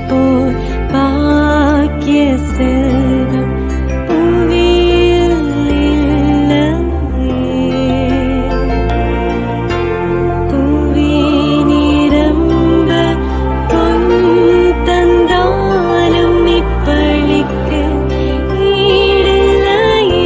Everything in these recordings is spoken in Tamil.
போல் பாக்கிய செல்வம் புவியில் இல்லையே. புவி நிரம்ப பொன் தந்தாலும் இப்பளிக்கு ஈடில்லையே.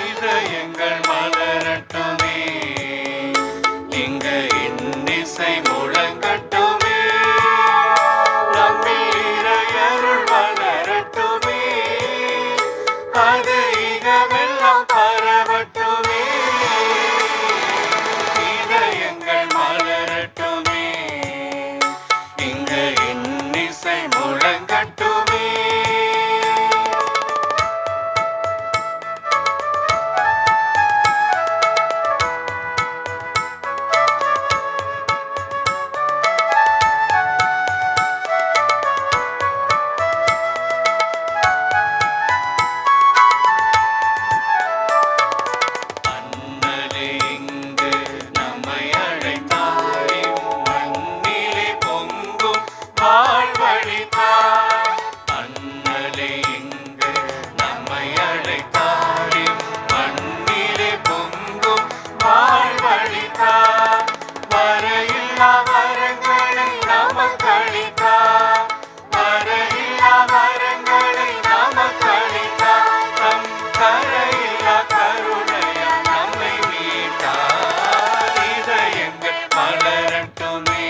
இதயங்கள் மலரட்டுமே, இங்க இன்னிசை முழங்கட்டுமே, நம்மில் இறையருள் மலரட்டுமே, அது இகமெல்லாம் பரவட்டுமே. இதயங்கள் மலரட்டுமே, இங்க இன்னிசை முழங்கட்டுமே. அண்ணலே இங்கு நம்மை அழைத்தாய், மண்ணிலே பொங்கும் வாழ்வழித்தாய். அண்ணலே இங்கு நம்மை அழைத்தாய், மண்ணிலே பொங்கும் வாழ்வழித்தாய். வரையில்லா வரங்களை நமக்களித்தாய், வரையில்லா வரங்களை நமக்களித்தாய். தம் கரையில்லா கருணையால் நம்மை மீட்டார். இதயங்கள் மலரட்டுமே,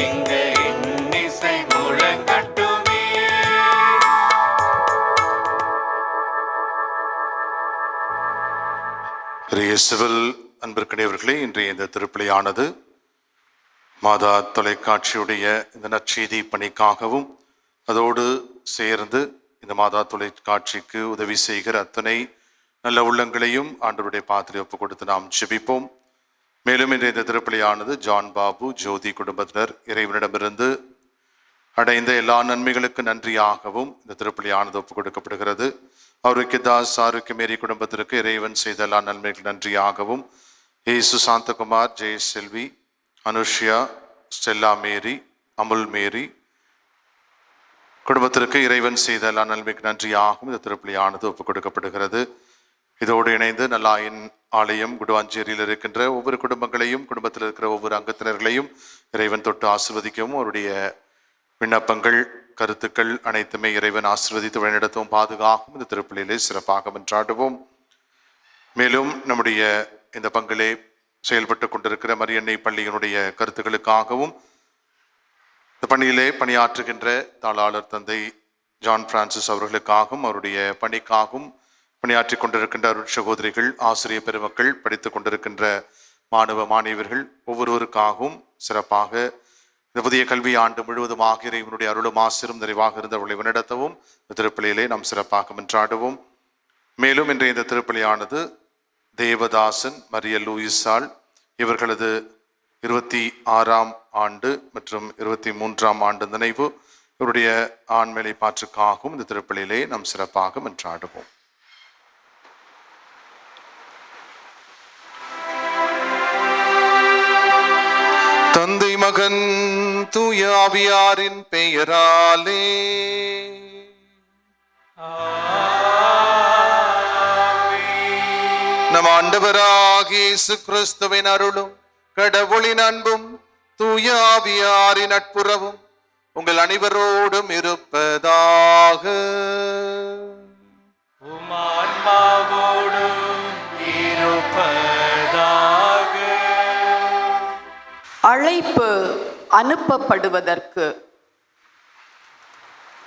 இங்க இன்னிசை முழங்கட்டுமே. இயேசுவில் அன்பிற்கினியவர்களே, இன்றைய இந்த திருப்பலியானது மாதா தொலைக்காட்சியுடைய இந்த நற்செய்தி பணிக்காகவும் அதோடு சேர்ந்து இந்த மாதா தொலைக்காட்சிக்கு உதவி செய்கிற அத்தனை நல்ல உள்ளங்களையும் ஆண்டவருடைய பாத்திரை ஒப்புக் கொடுத்து நாம் ஜெபிப்போம். மேலும் இன்றைய இந்த திருப்பலியானது ஜான் பாபு ஜோதி குடும்பத்தினர் இறைவனிடமிருந்து அடைந்த எல்லா நன்மைகளுக்கு நன்றியாகவும் இந்த திருப்பலியானது ஒப்புக் கொடுக்கப்படுகிறது. ஆரோக்கியதாஸ் ஆரோக்கியமேரி குடும்பத்திற்கு இறைவன் செய்த எல்லா நன்மைகள் நன்றியாகவும், ஏசு சாந்தகுமார், ஜெயசெல்வி, அனுஷ்யா, ஸ்டெல்லா மேரி, அமுல் மேரி குடும்பத்திற்கு இறைவன் செய்த எல்லா நன்மைக்கு நன்றியாகவும் இந்த திருப்பலியானது ஒப்புக் கொடுக்கப்படுகிறது. இதோடு இணைந்து நல்லாயின் ஆலயம் குடுவாஞ்சேரியில் இருக்கின்ற ஒவ்வொரு குடும்பங்களையும், குடும்பத்தில் இருக்கிற ஒவ்வொரு அங்கத்தினர்களையும் இறைவன் தொட்டு ஆசிர்வதிக்கவும், அவருடைய விண்ணப்பங்கள் கருத்துக்கள் அனைத்துமே இறைவன் ஆசீர்வதித்து வழிநடத்தவும் பாதுகாக்கும் இந்த திருப்பலியிலே சிறப்பாக மன்றாடுவோம். மேலும் நம்முடைய இந்த பங்கிலே செயல்பட்டு கொண்டிருக்கிற மரியன்னை பள்ளியினுடைய கருத்துக்களுக்காகவும், இந்த பணியிலே பணியாற்றுகின்ற தாளாளர் தந்தை ஜான் பிரான்சிஸ் அவர்களுக்காகவும், அவருடைய பணிக்காகவும் பணியாற்றி கொண்டிருக்கின்ற அருட் சகோதரிகள், ஆசிரியர் பெருமக்கள், படித்து கொண்டிருக்கின்ற மாணவ மாணவியர்கள் ஒவ்வொருவருக்காகவும் சிறப்பாக இந்த புதிய கல்வி ஆண்டு முழுவதுமாக இறைவனுடைய அருளும் ஆசிரும் நிறைவாக இருந்தவர்களை வழிநடத்தவும் இந்த திருப்பலியிலே நாம் சிறப்பாக மன்றாடுவோம். மேலும் இன்றைய இந்த திருப்பலியானது தேவதாசன் மரிய லூயிஸால் இவர்களது 26ஆம் ஆண்டு மற்றும் 23ஆம் ஆண்டு நினைவு, இவருடைய ஆண்மேலை பாற்றுக்காகவும் இந்த திருப்பலியிலே நாம் சிறப்பாக மன்றாடுவோம். தந்தை மகன் தூய ஆவியாரின் பெயராலே நம் ஆண்டவராகிய இயேசு கிறிஸ்துவின் அருளும் கடவுளின் அன்பும் தூய ஆவியாரின் நட்புறவும் உங்கள் அனைவரோடும் இருப்பதாக. உம் ஆன்மாவோடும் இருப்பதாக. அழைப்பு அனுப்பப்படுவதற்கு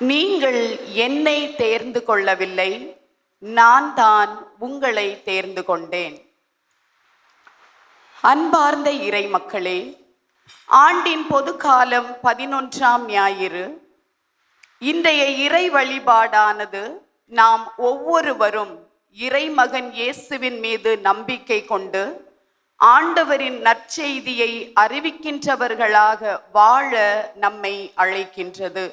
நீங்கள் என்னை தேர்ந்து கொள்ளவில்லை, நான் தான் உங்களை தேர்ந்து கொண்டேன். அன்பார்ந்த இறை மக்களே, ஆண்டின் பொதுக்காலம் 11ஆம் ஞாயிறு. இன்றைய இறை வழிபாடானது நாம் ஒவ்வொருவரும் இறைமகன் இயேசுவின் மீது நம்பிக்கை கொண்டு ஆண்டவரின் நற்செய்தியை அறிவிக்கின்றவர்களாக வாழ நம்மை அழைக்கின்றது.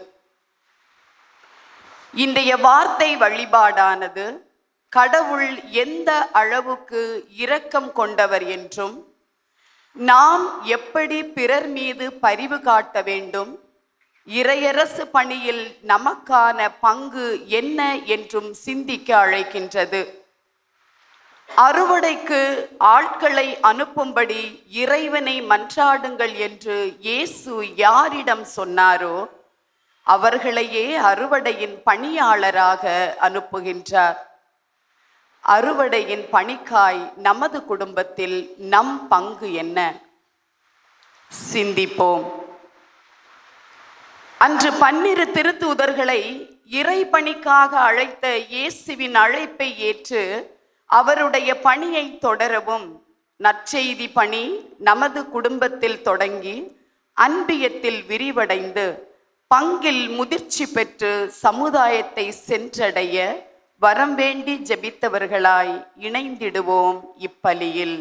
இன்றைய வார்த்தை வழிபாடானது கடவுள் எந்த அளவுக்கு இரக்கம் கொண்டவர் என்றும், நாம் எப்படி பிறர் மீது பரிவு காட்ட வேண்டும், இறையரசு பணியில் நமக்கான பங்கு என்ன என்றும் சிந்திக்க அழைக்கின்றது. அறுவடைக்கு ஆட்களை அனுப்பும்படி இறைவனை மன்றாடுங்கள் என்று இயேசு யாரிடம் சொன்னாரோ அவர்களையே அறுவடையின் பணியாளராக அனுப்புகின்றார். அறுவடையின் பணிக்காய் நமது குடும்பத்தில் நம் பங்கு என்ன? சிந்திப்போம். அன்று 12 திருத்தூதர்களை இறை பணிக்காக அழைத்த இயேசுவின் அழைப்பை ஏற்று அவருடைய பணியை தொடரவும், நற்செய்தி பணி நமது குடும்பத்தில் தொடங்கி அன்பியத்தில் விரிவடைந்து பங்கில் முதிர்ச்சி பெற்று சமுதாயத்தை சென்றடைய வரம் வேண்டி ஜெபித்தவர்களாய் இணைந்திடுவோம் இப்பலியில்.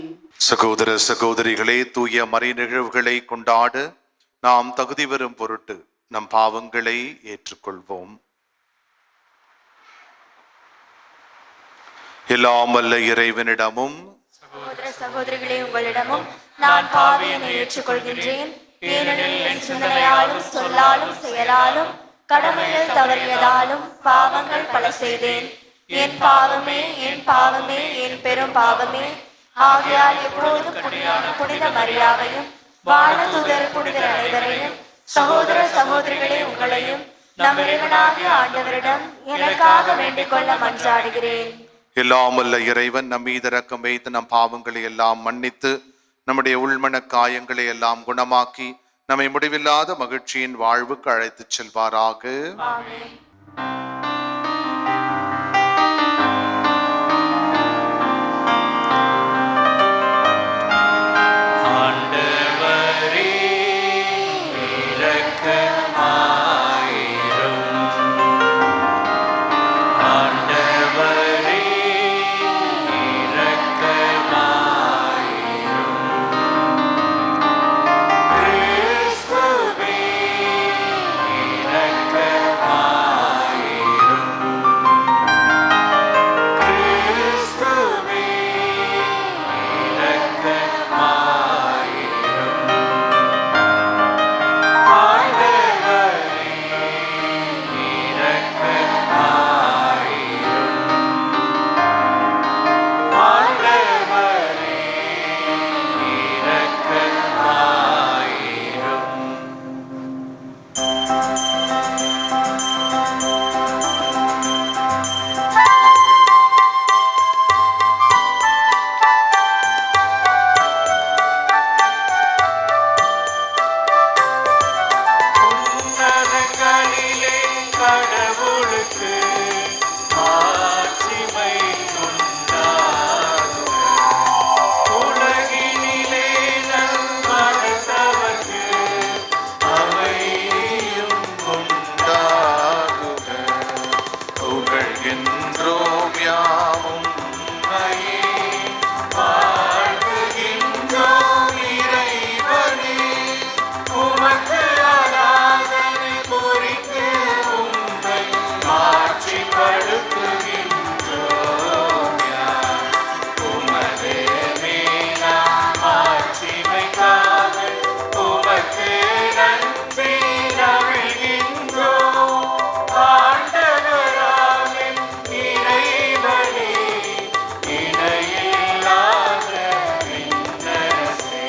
சகோதர சகோதரிகளே, தூய மறை நிகழ்வுகளை கொண்டாட நாம் தகுதி பெறும் பொருட்டு நம் பாவங்களை ஏற்றுக்கொள்வோம். எல்லாம் வல்ல இறைவனிடமும் சகோதர சகோதரிகளே, உங்களிடமும் நான் பாவியனை ஏற்றுக்கொள்கின்றேன். ஏனெனில் என் சிந்தனையாலும் சொல்லாலும் செயலாலும் கடமையில் தவறியதாலும் பாவங்கள் பல செய்தேன். என் பாவமே, என் பாவமே, என் பெரும் பாவமே. ஆகையால் எப்பொழுதும் புனித மரியாவையும் வானதூதர் புனிதர் அனைவரையும், சகோதர சகோதரிகளே உங்களையும் நம் இறைவனாகிய ஆண்டவரிடம் எனக்காக வேண்டிக் கொள்ள மன்றாடுகிறேன். எல்லாம் வல்ல இறைவன் நம் மீது இரக்கம் வைத்து நம் பாவங்களை எல்லாம் மன்னித்து நம்முடைய உள்மன காயங்களை எல்லாம் குணமாக்கி நம்மை முடிவில்லாத மகிழ்ச்சியின் வாழ்வுக்கு அழைத்துச் செல்வாராக. ஆமென். ஆண்டவரே இரக்கமாயிரும். ஆண்டவரே இரக்கமாயிரும். கிறிஸ்துவே இரக்கமாயிரும். கிறிஸ்துவே இரக்கமாயிரும். ஆண்டவரே இரக்கமாயிரும். ஆண்டவரே இரக்கமாயிரும். உன்னதங்களிலே கடவுளுக்கு மாட்சிமை உண்டாகுக. உலகினிலே நல்மனத்தவர்க்கு அமைதியும் உண்டாகுக. புகழ்கின்றோம் யாவும் உம்மையே, வாழ்த்துகின்றோம் இறைவனே. உமக்கு ஆராதனை புரிந்து உம்மை மாட்சிப்படுத்துகின்றோம் யாம். உமது மேலாம் மாட்சிமைக்காக உமக்கு நன்றி நல்கின்றோம். ஆண்டவராகிய இறைவனே, இணையில்லாத விண்ணரசே,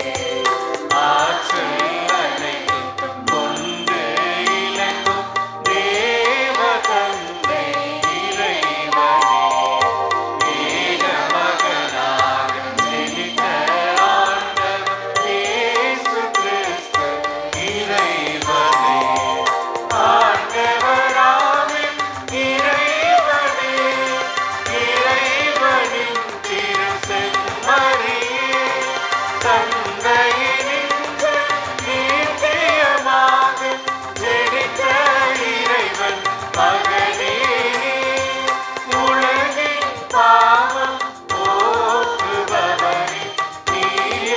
ஆற்றல் அனைத்தும் கொண்டு இலங்கும் தேவ தந்தை இறைவனே, ஏக மகனாக ஜெனித்த ஆண்டவர் இயேசு கிறிஸ்து இறைவனே. ஆண்டவராகிய இறைவனே, இறைவனின் திருச்செம்மறியே, தந்தையினின்று நித்தியமாக ஜெனித்த இறைவன் மகனே, உலகின் பாவம் போக்குபவரே, நீய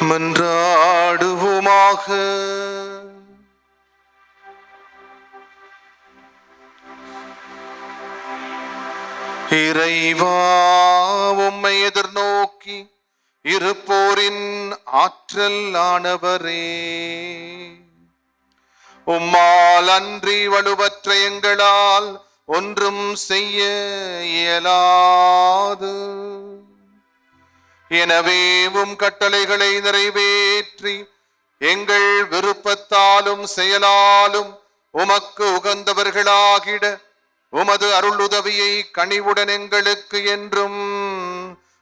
மன்றாடுவோமாக. இறைவா, உம்மை எதிர்நோக்கி இருப்போரின் ஆற்றல் ஆனவரே, உம்மால் அன்றி வலுவற்ற எங்களால் ஒன்றும் செய்ய இயலாது. எனவே உம் கட்டளைகளை நிறைவேற்றி எங்கள் விருப்பத்தாலும் செயலாலும் உமக்கு உகந்தவர்களாகிட உமது அருள் உதவியை கனிவுடன் எங்களுக்கு என்றும்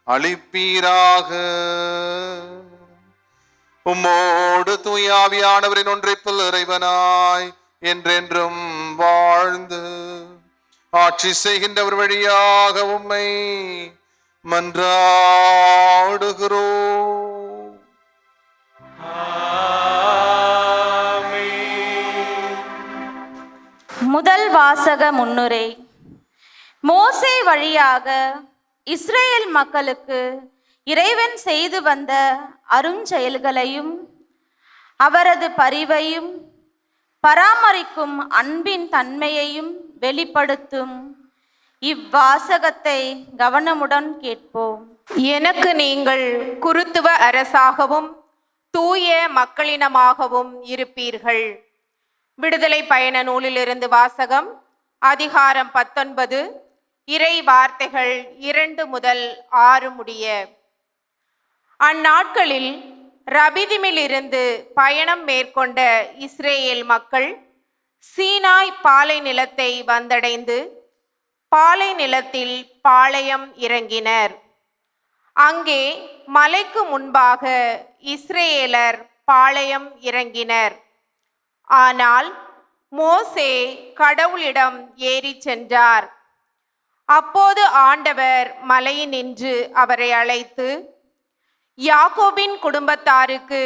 அளிப்பீராக. உம்மோடு தூயாவியானவரின் ஒன்றைப்புல் இறைவனாய் என்றென்றும் வாழ்ந்து ஆட்சி செய்கின்றவர் வழியாக உம்மை மன்றாடுகிறோம். முதல் வாசக முன்னுரை. மோசே வழியாக இஸ்ரேல் மக்களுக்கு இறைவன் செய்து வந்த அருஞ்செயல்களையும் அவரது பரிவையும் பராமரிக்கும் அன்பின் தன்மையையும் வெளிப்படுத்தும் இவ்வாசகத்தை கவனமுடன் கேட்போம். எனக்கு நீங்கள் குருத்துவ அரசாகவும் தூய மக்களினமாகவும் இருப்பீர்கள். விடுதலை பயண நூலிலிருந்து வாசகம். அதிகாரம் 19, இறை வார்த்தைகள் 2 முதல் 6 முடிய. அந்நாட்களில் ரபிதிமிலிருந்து பயணம் மேற்கொண்ட இஸ்ரேல் மக்கள் சீனாய் பாலை நிலத்தை வந்தடைந்து பாலை நிலத்தில் பாளையம் இறங்கினர். அங்கே மலைக்கு முன்பாக இஸ்ரேலர் பாளையம் இறங்கினர். ஆனால் மோசே கடவுளிடம் ஏறி சென்றார். அப்போது ஆண்டவர் மலையினின்று அவரை அழைத்து, யாக்கோபின் குடும்பத்தாருக்கு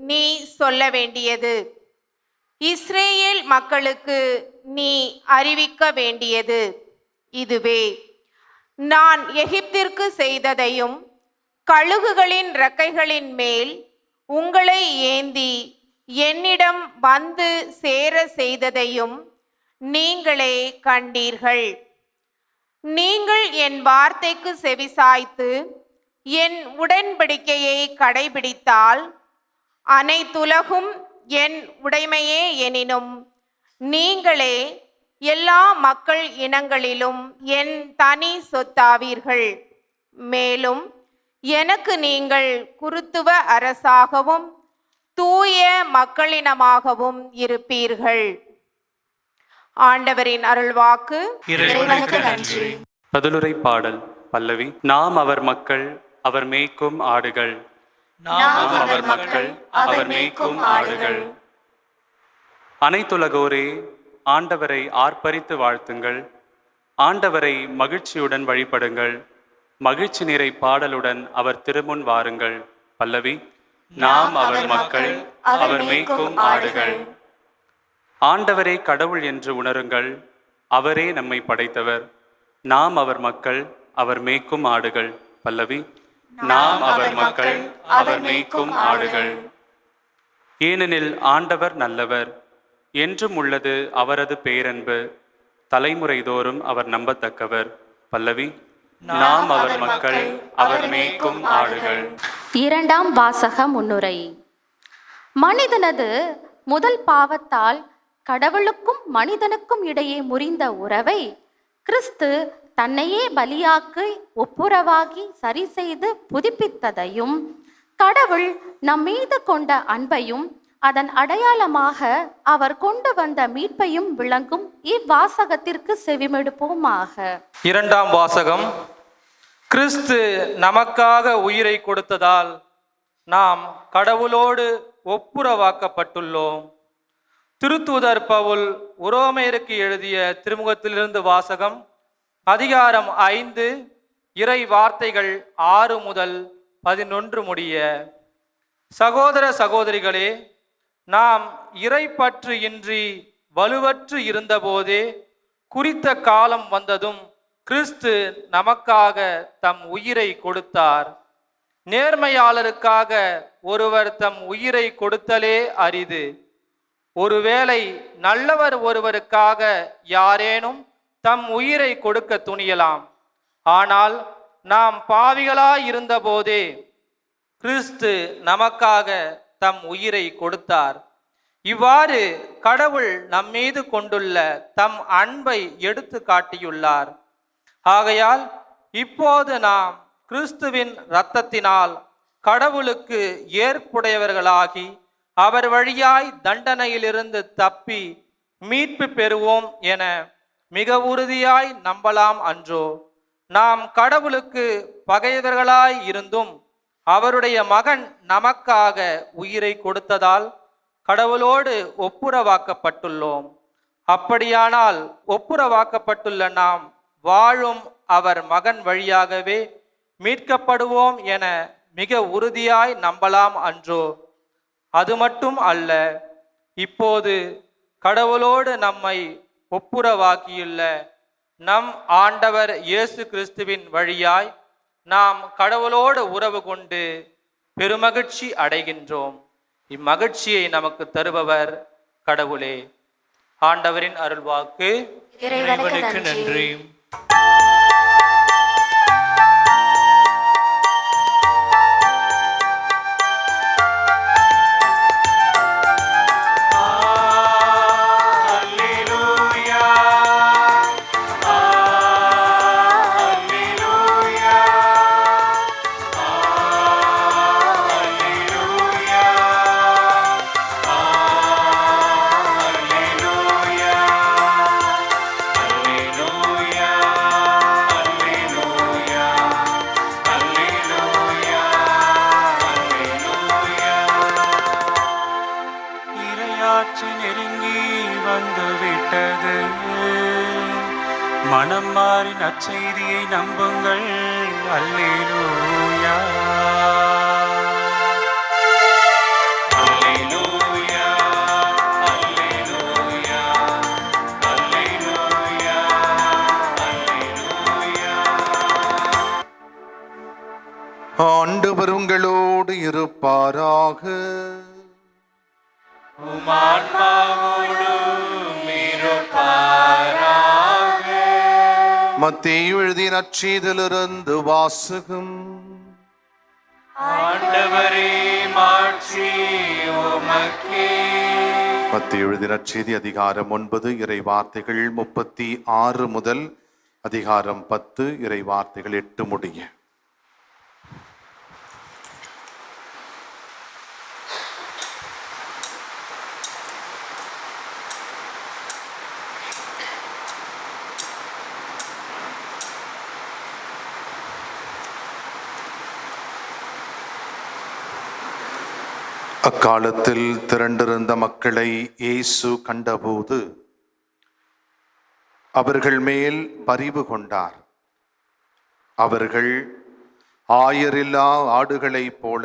நீ சொல்ல வேண்டியது, இஸ்ரேல் மக்களுக்கு நீ அறிவிக்க வேண்டியது இதுவே. நான் எகிப்திற்கு செய்ததையும் கழுகுகளின் இறக்கைகளின் மேல் உங்களை ஏந்தி என்னிடம் வந்து சேர செய்ததையும் நீங்களே கண்டீர்கள். நீங்கள் என் வார்த்தைக்கு செவிசாய்த்து என் உடன்படிக்கையை கடைபிடித்தால் அனைத்துலகும் என் உடைமையே எனினும் நீங்களே எல்லா மக்கள் இனங்களிலும் என் தனி சொத்தாவீர்கள். மேலும் எனக்கு நீங்கள் குருத்துவ அரசாகவும் தூய மக்களினமாகவும் இருப்பீர்கள். ஆண்டவரின் அருள்வாக்கு. இறைவனுக்கு நன்றி. பதிலுரை பாடல் பல்லவி. நாம் அவர் மக்கள், அவர் மேய்க்கும் ஆடுகள். நாம் அவர் மக்கள், அவர் மேய்க்கும் ஆடுகள். அனைத்துலகோரே, ஆண்டவரை ஆர்ப்பரித்து வாழ்த்துங்கள். ஆண்டவரை மகிழ்ச்சியுடன் வழிபடுங்கள். மகிழ்ச்சி நிறை பாடலுடன் அவர் திருமுன் வாருங்கள். பல்லவி. நாம் அவர் மக்கள், அவர் மேய்க்கும் ஆடுகள். ஆண்டவரே கடவுள் என்று உணருங்கள். அவரே நம்மை படைத்தவர். நாம் அவர் மக்கள், அவர் மேய்க்கும் ஆடுகள். பல்லவி. நாம் அவர் மக்கள், அவர் மேய்க்கும் ஆடுகள். ஏனெனில் ஆண்டவர் நல்லவர், என்றும் உள்ளது அவரது பேரன்பு. தலைமுறை தோறும் அவர் நம்பத்தக்கவர். பல்லவி. நாம் அவர் மக்கள், அவர் மேய்க்கும் ஆடுகள். இரண்டாம் வாசக முன்னுரை. மனிதனது முதல் பாவத்தால் கடவுளுக்கும் மனிதனுக்கும் இடையே முறிந்த உறவை கிறிஸ்து தன்னையே பலியாக்கி ஒப்புரவாகி சரி செய்து புதுப்பித்ததையும் கடவுள் நம்மீது கொண்ட அன்பையும் அதன் அடையாளமாக அவர் கொண்டு வந்த மீட்பையும் விளங்கும் இவ்வாசகத்திற்கு செவிமெடுப்போமாக. இரண்டாம் வாசகம். கிறிஸ்து நமக்காக உயிரை கொடுத்ததால் நாம் கடவுளோடு ஒப்புரவாக்கப்பட்டுள்ளோம். திருத்தூதர் பவுல் உரோமையருக்கு எழுதிய திருமுகத்திலிருந்து வாசகம். அதிகாரம் 5, இறை வார்த்தைகள் 6 முதல் 11 முடிய. சகோதர சகோதரிகளே, நாம் இறைப்பற்று இன்றி வலுவற்று இருந்தபோதே குறித்த காலம் வந்ததும் கிறிஸ்து நமக்காக தம் உயிரை கொடுத்தார். நேர்மையாளருக்காக ஒருவர் தம் உயிரை கொடுத்தலே அரிது. ஒருவேளை நல்லவர் ஒருவருக்காக யாரேனும் தம் உயிரை கொடுக்க துணியலாம். ஆனால் நாம் பாவிகளாய் இருந்தபோதே கிறிஸ்து நமக்காக தம் உயிரை கொடுத்தார். இவ்வாறு கடவுள் நம்மீது கொண்டுள்ள தம் அன்பை எடுத்து காட்டியுள்ளார். ஆகையால் இப்போது நாம் கிறிஸ்துவின் இரத்தத்தினால் கடவுளுக்கு ஏற்புடையவர்களாகி அவர் வழியாய் தண்டனையிலிருந்து தப்பி மீட்பு பெறுவோம் என மிக உறுதியாய் நம்பலாம் அன்றோ? நாம் கடவுளுக்கு பகைவர்களாய் இருந்தும் அவருடைய மகன் நமக்காக உயிரை கொடுத்ததால் கடவுளோடு ஒப்புரவாக்கப்பட்டுள்ளோம். அப்படியானால் ஒப்புரவாக்கப்பட்டுள்ள நாம் வாழும் அவர் மகன் வழியாகவே மீட்கப்படுவோம் என மிக உறுதியாய் நம்பலாம் அன்றோ? அது மட்டும் அல்ல, இப்போது கடவுளோடு நம்மை ஒப்புரவாக்கியுள்ள நம் ஆண்டவர் இயேசு கிறிஸ்துவின் வழியாய் நாம் கடவுளோடு உறவு கொண்டு பெருமகிழ்ச்சி அடைகின்றோம். இம்மகிழ்ச்சியை நமக்கு தருபவர் கடவுளே. ஆண்டவரின் அருள்வாக்கு. இறைவனுக்கு நன்றி. மனம் மாறி நற்செய்தியை நம்புங்கள். அல்லேலூயா அல்லேலூயா அல்லேலூயா அல்லேலூயா அல்லேலூயா. ஆண்டவர் உங்களோடு இருப்பாராக. உமான்மாவோடும் இருப்பாராக. மத்தேயு எழுதிய நற்செய்தியிலிருந்து வாசகம். ஆண்டவரே மாட்சி உமக்கே. மத்தேயு எழுதிய நற்செய்தி அதிகாரம் 9 இறை வார்த்தைகள் 36 முதல் அதிகாரம் 10 இறை வார்த்தைகள் 8 முடிய. அக்காலத்தில் திரண்டிருந்த மக்களை இயேசு கண்டபோது அவர்கள் மேல் பரிவு கொண்டார். அவர்கள் ஆயரில்லா ஆடுகளைப் போல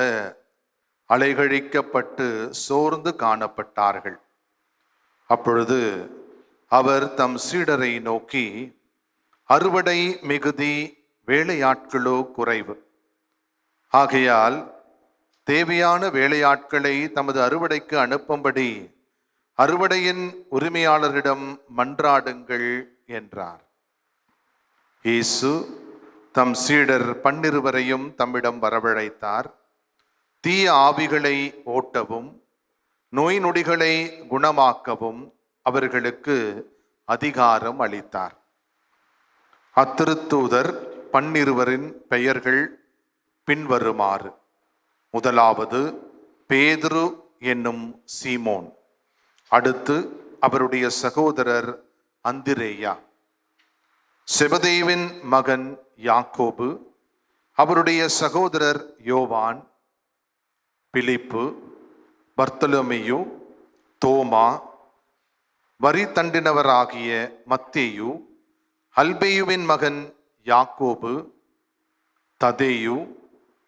அலைகழிக்கப்பட்டு சோர்ந்து காணப்பட்டார்கள். அப்பொழுது அவர் தம் சீடரை நோக்கி, அறுவடை மிகுதி, வேலையாட்களோ குறைவு. ஆகையால் தேவையான வேலையாட்களை தமது அறுவடைக்கு அனுப்பும்படி அறுவடையின் உரிமையாளரிடம் மன்றாடுங்கள் என்றார். இயேசு தம் சீடர் 12 தம்மிடம் வரவழைத்தார். தீய ஆவிகளை ஓட்டவும் நோய் நொடிகளை குணமாக்கவும் அவர்களுக்கு அதிகாரம் அளித்தார். அத்திருத்தூதர் 12 பெயர்கள் பின்வருமாறு. முதலாவது பேதுரு என்னும் சீமோன். அடுத்து அவருடைய சகோதரர் அந்திரேயா, செபதேவின் மகன் யாக்கோபு, அவருடைய சகோதரர் யோவான், பிலிப்பு, பர்த்தலோமேயு, தோமா, வரி தண்டினவராகிய மத்தேயு, அல்பேயுவின் மகன் யாக்கோபு, ததேயு,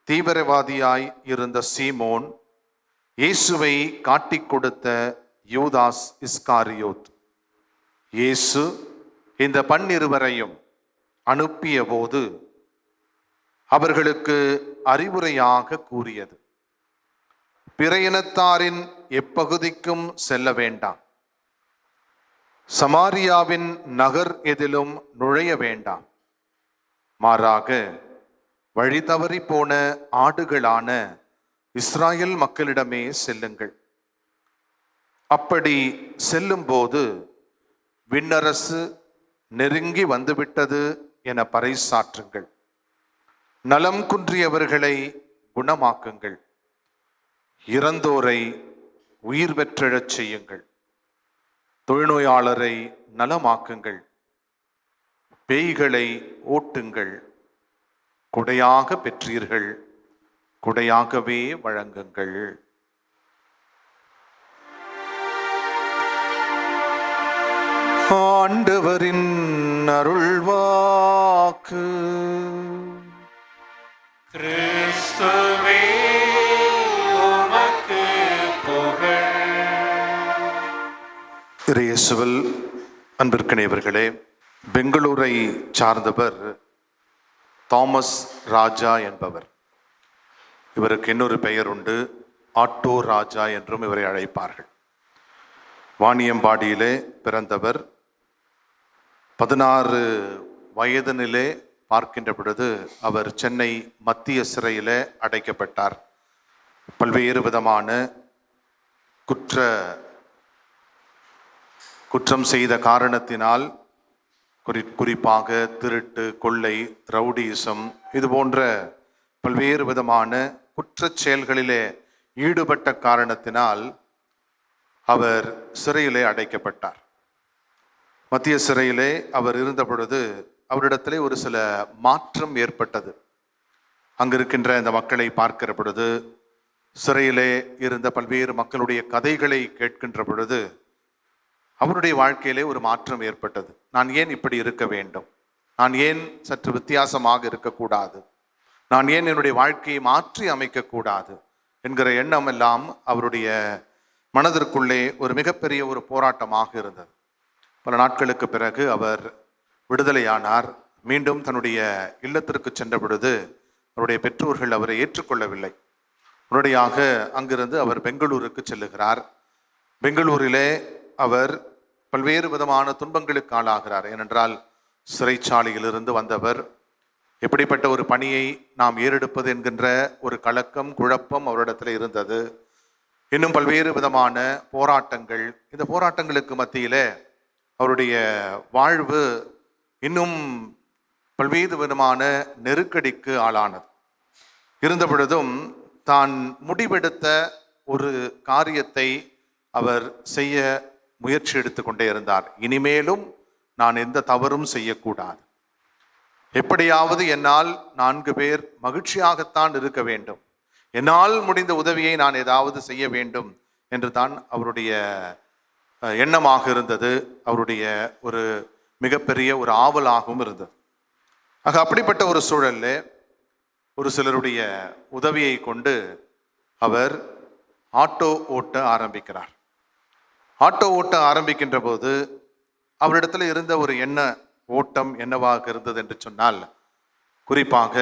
தீவிரவாதியாய் இருந்த சீமோன், இயேசுவை காட்டிக் கொடுத்த யூதாஸ் இஸ்காரியோத். இயேசு இந்த 12 அனுப்பிய போது அவர்களுக்கு அறிவுரையாக கூறியது, பிற இனத்தாரின் எப்பகுதிக்கும் செல்ல வேண்டாம், சமாரியாவின் நகர் எதிலும் நுழைய வேண்டாம், மாறாக வழி தவறி போன ஆடுகளான இஸ்ராயல் மக்களிடமே செல்லுங்கள். அப்படி செல்லும்போது விண்ணரசு நெருங்கி வந்துவிட்டது என பறைசாற்றுங்கள். நலம் குன்றியவர்களை குணமாக்குங்கள். இறந்தோரை உயிர் பெற்றெழச் செய்யுங்கள். தொழுநோயாளரை நலமாக்குங்கள். பேய்களை ஓட்டுங்கள். கொடையாக பெற்றீர்கள், கொடையாகவே வழங்குங்கள். ஆண்டவரின் அருள்வாக்கு. கிறிஸ்துவே உமக்கு புகழ். இயேசுவில் அன்பிற்கினியவர்களே, பெங்களூரை சார்ந்தவர் தாமஸ் ராஜா என்பவர். இவருக்கு இன்னொரு பெயர் உண்டு, ஆட்டோ ராஜா என்றும் இவரை அழைப்பார்கள். வாணியம்பாடியிலே பிறந்தவர். 16 வயதினிலே பார்க்கின்ற பொழுது அவர் சென்னை மத்திய சிறையிலே அடைக்கப்பட்டார். பல்வேறு விதமான குற்றம் செய்த காரணத்தினால், குறிப்பாக திருட்டு, கொள்ளை, ரவுடிசம், இது போன்ற பல்வேறு விதமான குற்றச் செயல்களிலே ஈடுபட்ட காரணத்தினால் அவர் சிறையிலே அடைக்கப்பட்டார். மத்திய சிறையிலே அவர் இருந்த பொழுது அவரிடத்திலே ஒரு சில மாற்றம் ஏற்பட்டது. அங்கு இருக்கின்ற இந்த மக்களை பார்க்கிற பொழுது, சிறையிலே இருந்த பல்வேறு மக்களுடைய கதைகளை கேட்கின்ற பொழுது அவருடைய வாழ்க்கையிலே ஒரு மாற்றம் ஏற்பட்டது. நான் ஏன் இப்படி இருக்க வேண்டும்? நான் ஏன் சற்று வித்தியாசமாக இருக்கக்கூடாது? நான் ஏன் என்னுடைய வாழ்க்கையை மாற்றி அமைக்கக்கூடாது என்கிற எண்ணம் எல்லாம் அவருடைய மனதிற்குள்ளே ஒரு மிகப்பெரிய ஒரு போராட்டமாக இருந்தது. பல நாட்களுக்கு பிறகு அவர் விடுதலையானார். மீண்டும் தன்னுடைய இல்லத்திற்கு சென்ற பொழுது அவருடைய பெற்றோர்கள் அவரை ஏற்றுக்கொள்ளவில்லை. உடனடியாக அங்கிருந்து அவர் பெங்களூருக்கு செல்லுகிறார். பெங்களூரிலே அவர் பல்வேறு விதமான துன்பங்களுக்கு ஆளாகிறார். ஏனென்றால் சிறைச்சாலையிலிருந்து வந்தவர், எப்படிப்பட்ட ஒரு பணியை நாம் ஏறெடுப்பது என்கின்ற ஒரு கலக்கம், குழப்பம் அவரிடத்தில் இருந்தது. இன்னும் பல்வேறு விதமான போராட்டங்கள். இந்த போராட்டங்களுக்கு மத்தியிலே அவருடைய வாழ்வு இன்னும் பல்வேறு விதமான நெருக்கடிக்கு ஆளானது. இருந்த பொழுதும் தான் முடிவெடுத்த ஒரு காரியத்தை அவர் செய்ய முயற்சி எடுத்து கொண்டே இருந்தார். இனிமேலும் நான் எந்த தவறும் செய்யக்கூடாது, எப்படியாவது என்னால் 4 பேர் மகிழ்ச்சியாகத்தான் இருக்க வேண்டும், என்னால் முடிந்த உதவியை நான் ஏதாவது செய்ய வேண்டும் என்று தான் அவருடைய எண்ணமாக இருந்தது. அவருடைய ஒரு மிகப்பெரிய ஒரு ஆவலாகவும் இருந்தது. ஆக அப்படிப்பட்ட ஒரு சூழலில் ஒரு சிலருடைய உதவியை கொண்டு அவர் ஆட்டோ ஓட்ட ஆரம்பிக்கிறார். ஆட்டோ ஓட்ட ஆரம்பிக்கின்ற போது அவரிடத்துல இருந்த ஒரு ஓட்டம் என்னவாக இருந்தது என்று சொன்னால், குறிப்பாக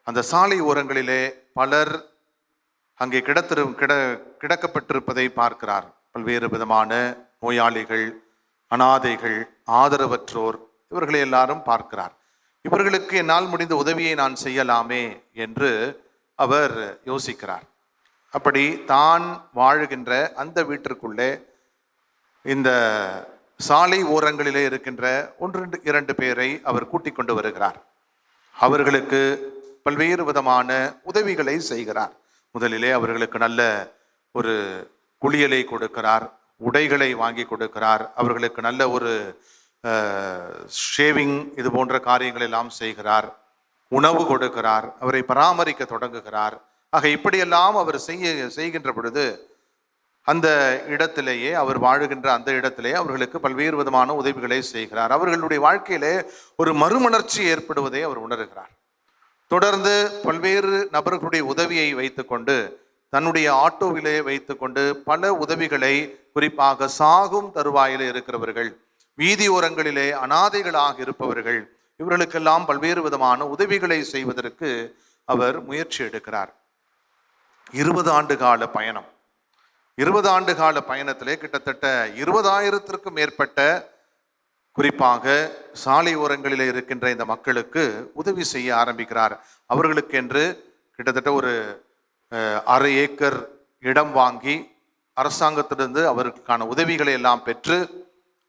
அந்த சாலை ஓரங்களிலே பலர் அங்கே கிடக்கப்பட்டிருப்பதை பார்க்கிறார். பல்வேறு விதமான நோயாளிகள், அனாதைகள், ஆதரவற்றோர், இவர்களை எல்லாரும் பார்க்கிறார். இவர்களுக்கு என்னால் முடிந்த உதவியை நான் செய்யலாமே என்று அவர் யோசிக்கிறார். அப்படி தான் வாழுகின்ற அந்த வீட்டிற்குள்ளே இந்த சாலை ஓரங்களிலே இருக்கின்ற 1-2 பேரை அவர் கூட்டிக் கொண்டு வருகிறார். அவர்களுக்கு பல்வேறு விதமான உதவிகளை செய்கிறார். முதலிலே அவர்களுக்கு நல்ல ஒரு குளியலை கொடுக்கிறார், உடைகளை வாங்கி கொடுக்கிறார், அவர்களுக்கு நல்ல ஒரு ஷேவிங், இது போன்ற காரியங்கள் எல்லாம் செய்கிறார், உணவு கொடுக்கிறார், அவரை பராமரிக்க தொடங்குகிறார். ஆக இப்படியெல்லாம் அவர் செய்கின்ற பொழுது அந்த இடத்திலேயே, அவர் வாழுகின்ற அந்த இடத்திலே அவர்களுக்கு பல்வேறு விதமான உதவிகளை செய்கிறார். அவர்களுடைய வாழ்க்கையிலே ஒரு மறுமலர்ச்சி ஏற்படுவதை அவர் உணர்கிறார். தொடர்ந்து பல்வேறு நபர்களுடைய உதவியை வைத்துக்கொண்டு, தன்னுடைய ஆட்டோவிலே வைத்துக்கொண்டு பல உதவிகளை, குறிப்பாக சாகும் தருவாயிலே இருக்கிறவர்கள், வீதியோரங்களிலே அனாதைகளாக இருப்பவர்கள், இவர்களுக்கெல்லாம் பல்வேறு விதமான உதவிகளை செய்வதற்கு அவர் முயற்சி எடுக்கிறார். 20 ஆண்டு கால பயணம். 20 ஆண்டு கால பயணத்திலே கிட்டத்தட்ட 20,000த்திற்கும் மேற்பட்ட, குறிப்பாக சாலை ஓரங்களில் இருக்கின்ற இந்த மக்களுக்கு உதவி செய்ய ஆரம்பிக்கிறார். அவர்களுக்கென்று கிட்டத்தட்ட ஒரு 1/2 ஏக்கர் இடம் வாங்கி அரசாங்கத்திலிருந்து அவருக்கான உதவிகளை எல்லாம் பெற்று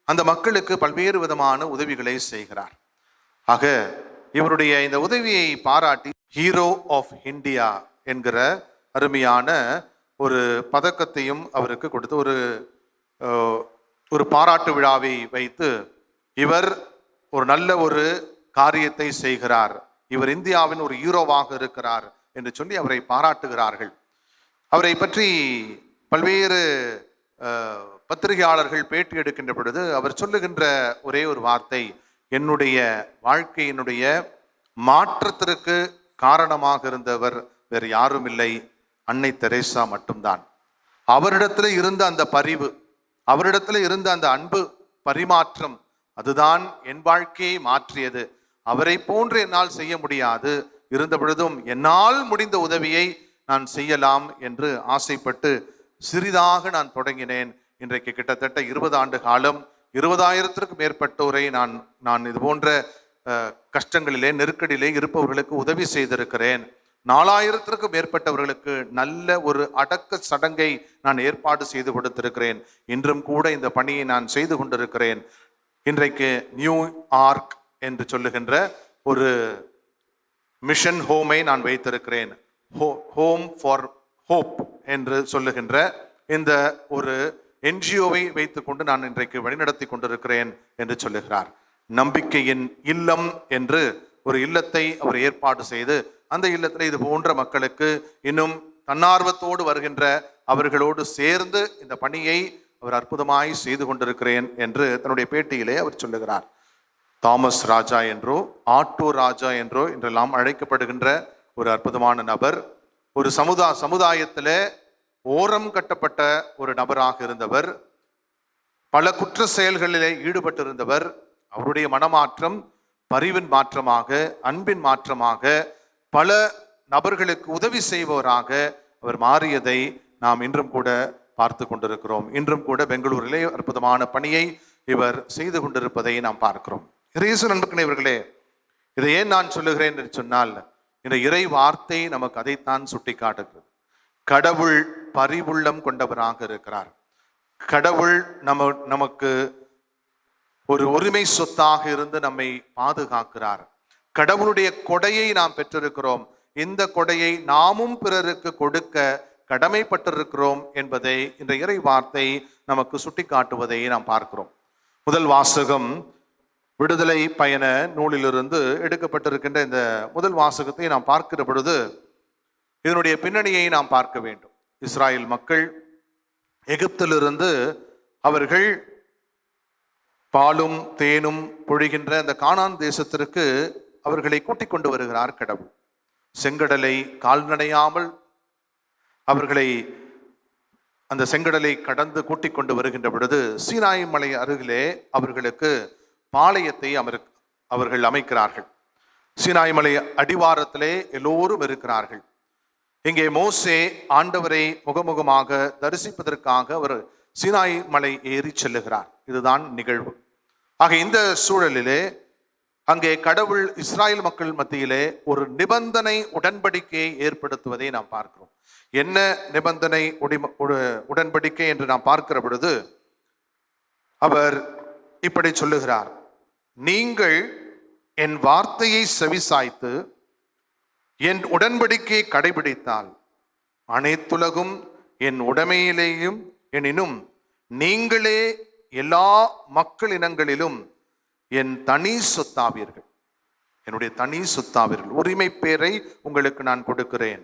அந்த மக்களுக்கு பல்வேறு விதமான உதவிகளை செய்கிறார். ஆக இவருடைய இந்த உதவியை பாராட்டி ஹீரோ ஆஃப் இந்தியா என்கிற அருமையான ஒரு பதக்கத்தையும் அவருக்கு கொடுத்து ஒரு பாராட்டு விழாவை வைத்து, இவர் ஒரு நல்ல ஒரு காரியத்தை செய்கிறார், இவர் இந்தியாவின் ஒரு ஹீரோவாக இருக்கிறார் என்று சொல்லி அவரை பாராட்டுகிறார்கள். அவரை பற்றி பல்வேறு பத்திரிகையாளர்கள் பேட்டி எடுக்கின்ற பொழுது அவர் சொல்லுகின்ற ஒரே ஒரு வார்த்தை, என்னுடைய வாழ்க்கையினுடைய மாற்றத்திற்கு காரணமாக இருந்தவர் வேறு யாரும் இல்லை, அன்னை தெரேசா மட்டும்தான். அவரிடத்துல இருந்த அந்த பரிவு, அவரிடத்துல இருந்த அந்த அன்பு பரிமாற்றம், அதுதான் என் வாழ்க்கையை மாற்றியது. அவரை போன்று என்னால் செய்ய முடியாது, இருந்த பொழுதும் என்னால் முடிந்த உதவியை நான் செய்யலாம் என்று ஆசைப்பட்டு சிறிதாக நான் தொடங்கினேன். இன்றைக்கு கிட்டத்தட்ட 20 ஆண்டு காலம் 20,000த்திற்கும் மேற்பட்டோரை நான் இது போன்ற கஷ்டங்களிலே, நெருக்கடியிலே இருப்பவர்களுக்கு உதவி செய்திருக்கிறேன். 4,000த்திற்கும் மேற்பட்டவர்களுக்கு நல்ல ஒரு அடக்க சடங்கை நான் ஏற்பாடு செய்து கொடுத்திருக்கிறேன். இன்றும் கூட இந்த பணியை நான் செய்து கொண்டிருக்கிறேன். இன்றைக்கு நியூ ஆர்க் என்று சொல்லுகின்ற ஒரு மிஷன் ஹோமை நான் வைத்திருக்கிறேன். ஹோம் ஃபார் ஹோப் என்று சொல்லுகின்ற இந்த ஒரு என்ஜிஓவை வைத்துக்கொண்டு நான் இன்றைக்கு வழிநடத்தி கொண்டிருக்கிறேன் என்று சொல்லுகிறார். நம்பிக்கையின் இல்லம் என்று ஒரு இல்லத்தை அவர் ஏற்பாடு செய்து அந்த இல்லத்தில் இது போன்ற மக்களுக்கு இன்னும் தன்னார்வத்தோடு வருகின்ற அவர்களோடு சேர்ந்து இந்த பணியை அவர் அற்புதமாய் செய்து கொண்டிருக்கிறேன் என்று தன்னுடைய பேட்டியிலே அவர் சொல்லுகிறார். தாமஸ் ராஜா என்றோ ஆட்டோ ராஜா என்றோ என்றெல்லாம் அழைக்கப்படுகின்ற ஒரு அற்புதமான நபர், ஒரு சமுதாயத்தில் ஓரம் கட்டப்பட்ட ஒரு நபராக இருந்தவர், பல குற்ற செயல்களிலே ஈடுபட்டிருந்தவர். அவருடைய மனமாற்றம் பரிவின் மாற்றமாக, அன்பின் மாற்றமாக, பல நபர்களுக்கு உதவி செய்பவராக அவர் மாறியதை நாம் இன்றும் கூட பார்த்து கொண்டிருக்கிறோம். இன்றும் கூட பெங்களூரிலே அற்புதமான பணியை இவர் செய்து கொண்டிருப்பதை நாம் பார்க்கிறோம். இயேசு நண்பர்களே, இதை ஏன் நான் சொல்லுகிறேன் என்று சொன்னால், இந்த இறை வார்த்தை நமக்கு அதைத்தான் சுட்டி காட்டுகிறது. கடவுள் பரிவுள்ளம் கொண்டவராக இருக்கிறார். கடவுள் நமக்கு ஒரு உரிமை சொத்தாக இருந்து நம்மை பாதுகாக்கிறார். கடவுளுடைய கொடையை நாம் பெற்றிருக்கிறோம். இந்த கொடையை நாமும் பிறருக்கு கொடுக்க கடமைப்பட்டிருக்கிறோம் என்பதை இந்த இறை வார்த்தை நமக்கு சுட்டி காட்டுவதை நாம் பார்க்கிறோம். முதல் வாசகம் விடுதலை பயண நூலிலிருந்து எடுக்கப்பட்டிருக்கின்ற இந்த முதல் வாசகத்தை நாம் பார்க்கிற பொழுது இதனுடைய பின்னணியை நாம் பார்க்க வேண்டும். இஸ்ராயல் மக்கள் எகிப்திலிருந்து அவர்கள் பாலும் தேனும் பொழிகின்ற அந்த கானான் தேசத்திற்கு அவர்களை கூட்டிக் கொண்டு வருகிறார் கடவுள். செங்கடலை கால்நடையாமல் அவர்களை அந்த செங்கடலை கடந்து கூட்டிக் கொண்டு வருகின்ற பொழுது சீனாய் மலை அருகிலே அவர்களுக்கு பாளையத்தை அவர்கள் அமைக்கிறார்கள். சீனாய் மலை அடிவாரத்திலே எல்லோரும் இருக்கிறார்கள். இங்கே மோசே ஆண்டவரை முகமுகமாக தரிசிப்பதற்காக அவர் சீனாய் மலை ஏறி செல்லுகிறார். இதுதான் நிகழ்வு. ஆக இந்த சூழலிலே அங்கே கடவுள் இஸ்ராயல் மக்கள் மத்தியிலே ஒரு நிபந்தனை உடன்படிக்கையை ஏற்படுத்துவதை நாம் பார்க்கிறோம். என்ன நிபந்தனை உடன்படிக்கை என்று நாம் பார்க்கிற பொழுது அவர் இப்படி சொல்லுகிறார், நீங்கள் என் வார்த்தையை செவிசாய்த்து என் உடன்படிக்கையை கடைபிடித்தால் அனைத்துலகும் என் உடைமையிலேயும் எனினும் நீங்களே எல்லா மக்கள் இனங்களிலும் என் தனி சொத்தாவீர்கள். என்னுடைய தனி சொத்தாவீர்கள். உரிமை பேரை உங்களுக்கு நான் கொடுக்கிறேன்.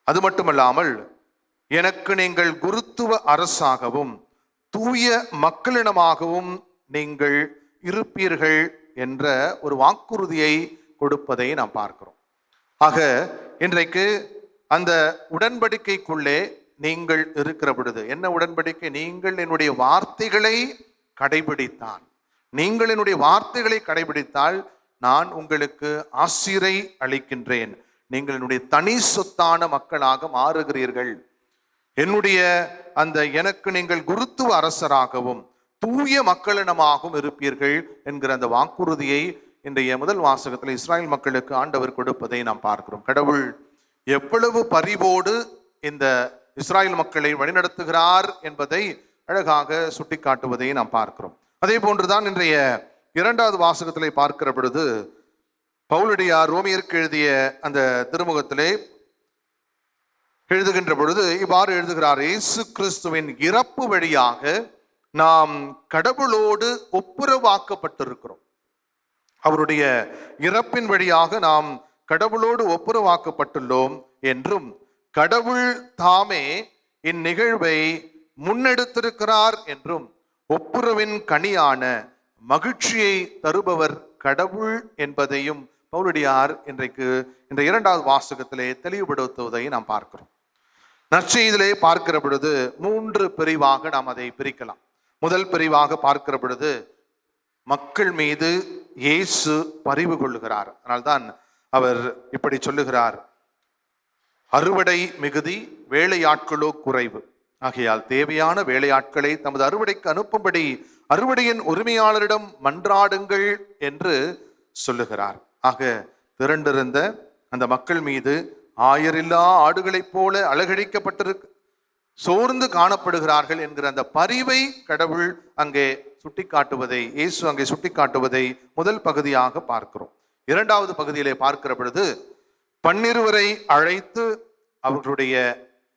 அது மட்டுமல்லாமல் எனக்கு நீங்கள் குருத்துவ அரசாகவும் தூய மக்களினமாகவும் நீங்கள் இருப்பீர்கள் என்ற ஒரு வாக்குறுதியை கொடுப்பதை நாம் பார்க்கிறோம். ஆக இன்றைக்கு அந்த உடன்படிக்கைக்குள்ளே நீங்கள் இருக்கிற பொழுது என்ன உடன்படிக்கை? நீங்கள் என்னுடைய வார்த்தைகளை கடைபிடித்தால், நீங்கள் என்னுடைய வார்த்தைகளை கடைபிடித்தால் நான் உங்களுக்கு ஆசிரை அளிக்கின்றேன். நீங்கள் என்னுடைய தனி சொத்தான மக்களாக மாறுகிறீர்கள். என்னுடைய எனக்கு நீங்கள் குருத்துவ அரசராகவும் தூய மக்களினமாகவும் இருப்பீர்கள் என்கிற அந்த வாக்குறுதியை இன்றைய முதல் வாசகத்தில் இஸ்ராயல் மக்களுக்கு ஆண்டவர் கொடுப்பதை நாம் பார்க்கிறோம். கடவுள் எவ்வளவு பரிவோடு இந்த இஸ்ராயல் மக்களை வழிநடத்துகிறார் என்பதை அழகாக சுட்டிக்காட்டுவதை நாம் பார்க்கிறோம். அதே போன்றுதான் இன்றைய இரண்டாவது வாசகத்திலே பார்க்கிற பொழுது பவுலடியார் ரோமியருக்கு எழுதிய அந்த திருமுகத்திலே எழுதுகின்ற பொழுது இவ்வாறு எழுதுகிறார்: இயேசு கிறிஸ்துவின் இறப்பு வழியாக நாம் கடவுளோடு ஒப்புரவாக்கப்பட்டிருக்கிறோம். அவருடைய இறப்பின் வழியாக நாம் கடவுளோடு ஒப்புரவாக்கப்பட்டுள்ளோம் என்றும் கடவுள் தாமே இந்நிகழ்வை முன்னெடுத்திருக்கிறார் என்றும் ஒப்புரவின் கனியான மகிழ்ச்சியை தருபவர் கடவுள் என்பதையும் பவுலடியார் இன்றைக்கு இந்த இரண்டாவது வாசகத்திலே தெளிவுபடுத்துவதை நாம் பார்க்கிறோம். நற்செய்தியிலே பார்க்கிற பொழுது 3 பிரிவாக நாம் அதை பிரிக்கலாம். முதல் பிரிவாக பார்க்கிற பொழுது மக்கள் மீது இயேசு பரிவு கொள்ளுகிறார். அதனால்தான் அவர் இப்படி சொல்லுகிறார்: அறுவடை மிகுதி, வேலையாட்களோ குறைவு. ஆகையால் தேவையான வேலையாட்களை தமது அறுவடைக்கு அனுப்பும்படி அறுவடையின் உரிமையாளரிடம் மன்றாடுங்கள் என்று சொல்லுகிறார். ஆக திரண்டிருந்த அந்த மக்கள் மீது ஆயரில்லா ஆடுகளைப் போல அழகழிக்கப்பட்டிருக்கு சோர்ந்து காணப்படுகிறார்கள் என்கிற அந்த பரிவை கடவுள் அங்கே சுட்டிக்காட்டுவதை, இயேசு அங்கே சுட்டிக்காட்டுவதை முதல் பகுதியாக பார்க்கிறோம். இரண்டாவது பகுதியிலே பார்க்கிற பொழுது 12 அழைத்து அவர்களுடைய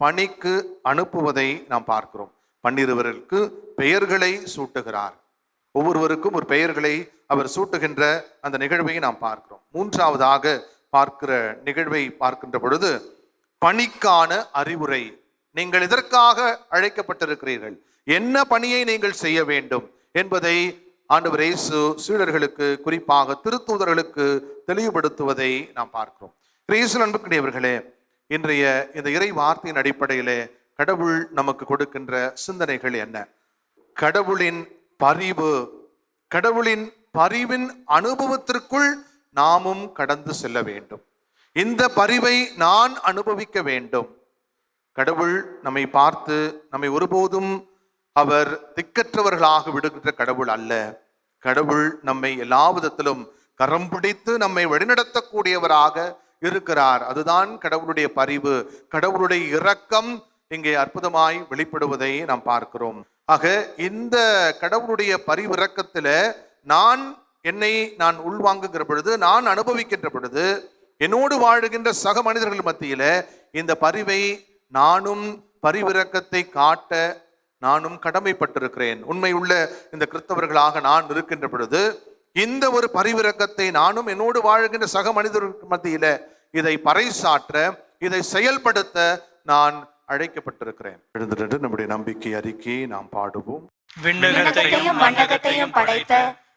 பணிக்கு அனுப்புவதை நாம் பார்க்கிறோம். 12 பெயர்களை சூட்டுகிறார். ஒவ்வொருவருக்கும் ஒரு பெயர்களை அவர் சூட்டுகின்ற அந்த நிகழ்வை நாம் பார்க்கிறோம். மூன்றாவதாக பார்க்கிற நிகழ்வை பார்க்கின்ற பொழுது பணிக்கான அறிவுரை. நீங்கள் இதற்காக அழைக்கப்பட்டிருக்கிறீர்கள், என்ன பணியை நீங்கள் செய்ய வேண்டும் என்பதை ஆண்டவர் இயேசு சீடர்களுக்கு, குறிப்பாக திருத்தூதர்களுக்கு தெளிவுபடுத்துவதை நாம் பார்க்கிறோம். இயேசு அன்புக்குரியவர்களே, இன்றைய இந்த இறை வார்த்தையின் அடிப்படையிலே கடவுள் நமக்கு கொடுக்கின்ற சிந்தனைகள் என்ன? கடவுளின் பரிவு, கடவுளின் பரிவின் அனுபவத்திற்குள் நாமும் கடந்து செல்ல வேண்டும். இந்த பரிவை நான் அனுபவிக்க வேண்டும். கடவுள் நம்மை பார்த்து நம்மை ஒருபோதும் அவர் திக்கற்றவர்களாக விடுகின்ற கடவுள் அல்ல. கடவுள் நம்மை எல்லா விதத்திலும் கரம் பிடித்து நம்மை வழிநடத்தக்கூடியவராக இருக்கிறார். அதுதான் கடவுளுடைய பரிவு, கடவுளுடைய இரக்கம் இங்கே அற்புதமாய் வெளிப்படுவதை நாம் பார்க்கிறோம். ஆக இந்த கடவுளுடைய பரிவிரக்கத்துல நான் உள்வாங்குகிற பொழுது, நான் அனுபவிக்கின்ற பொழுது, என்னோடு வாழுகின்ற சக மனிதர்கள் மத்தியில இந்த பரிவை நானும் பரிவிரக்கத்தை காட்ட நானும் கடமைப்பட்டிருக்கிறேன். உண்மை உள்ள இந்த கிறிஸ்தவர்களாக நான் இருக்கின்ற பொழுது இந்த ஒரு பரிவிரக்கத்தை நானும் என்னோடு வாழுகின்ற சக மனிதர்கள் மத்தியில இதை பறைசாற்ற, இதை செயல்படுத்த நான் அழைக்கப்பட்டிருக்கிறேன். எழுந்திருந்து நம்முடைய நம்பிக்கை அறிக்கையை நாம் பாடுவோம். விண்ணகத்தையும் மண்ணகத்தையும் படைத்த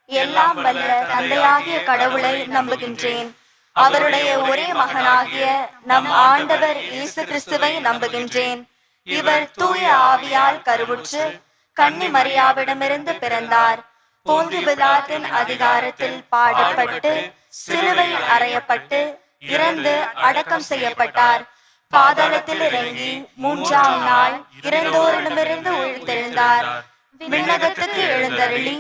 எல்லாம் வல்ல தந்தையாகிய கடவுளை நம்புகின்றேன். அவருடைய ஒரே மகனாகிய நம் ஆண்டவர் இயேசு கிறிஸ்துவை நம்புகின்றேன். இவர் தூய ஆவியால் கருவுற்று கன்னி மரியாவிடமிருந்து பிறந்தார். போந்து பிலாத்தின் அதிகாரத்தில் பாடப்பட்டு சிலுவையில் அறையப்பட்டு இறந்து அடக்கம் செய்யப்பட்டார். பாதாளத்தில் இறங்கி 3ஆம் நாள் இறந்தோரிடமிருந்து உயிர்த்தெழுந்தார். விண்ணகத்துக்கு எழுந்தருளி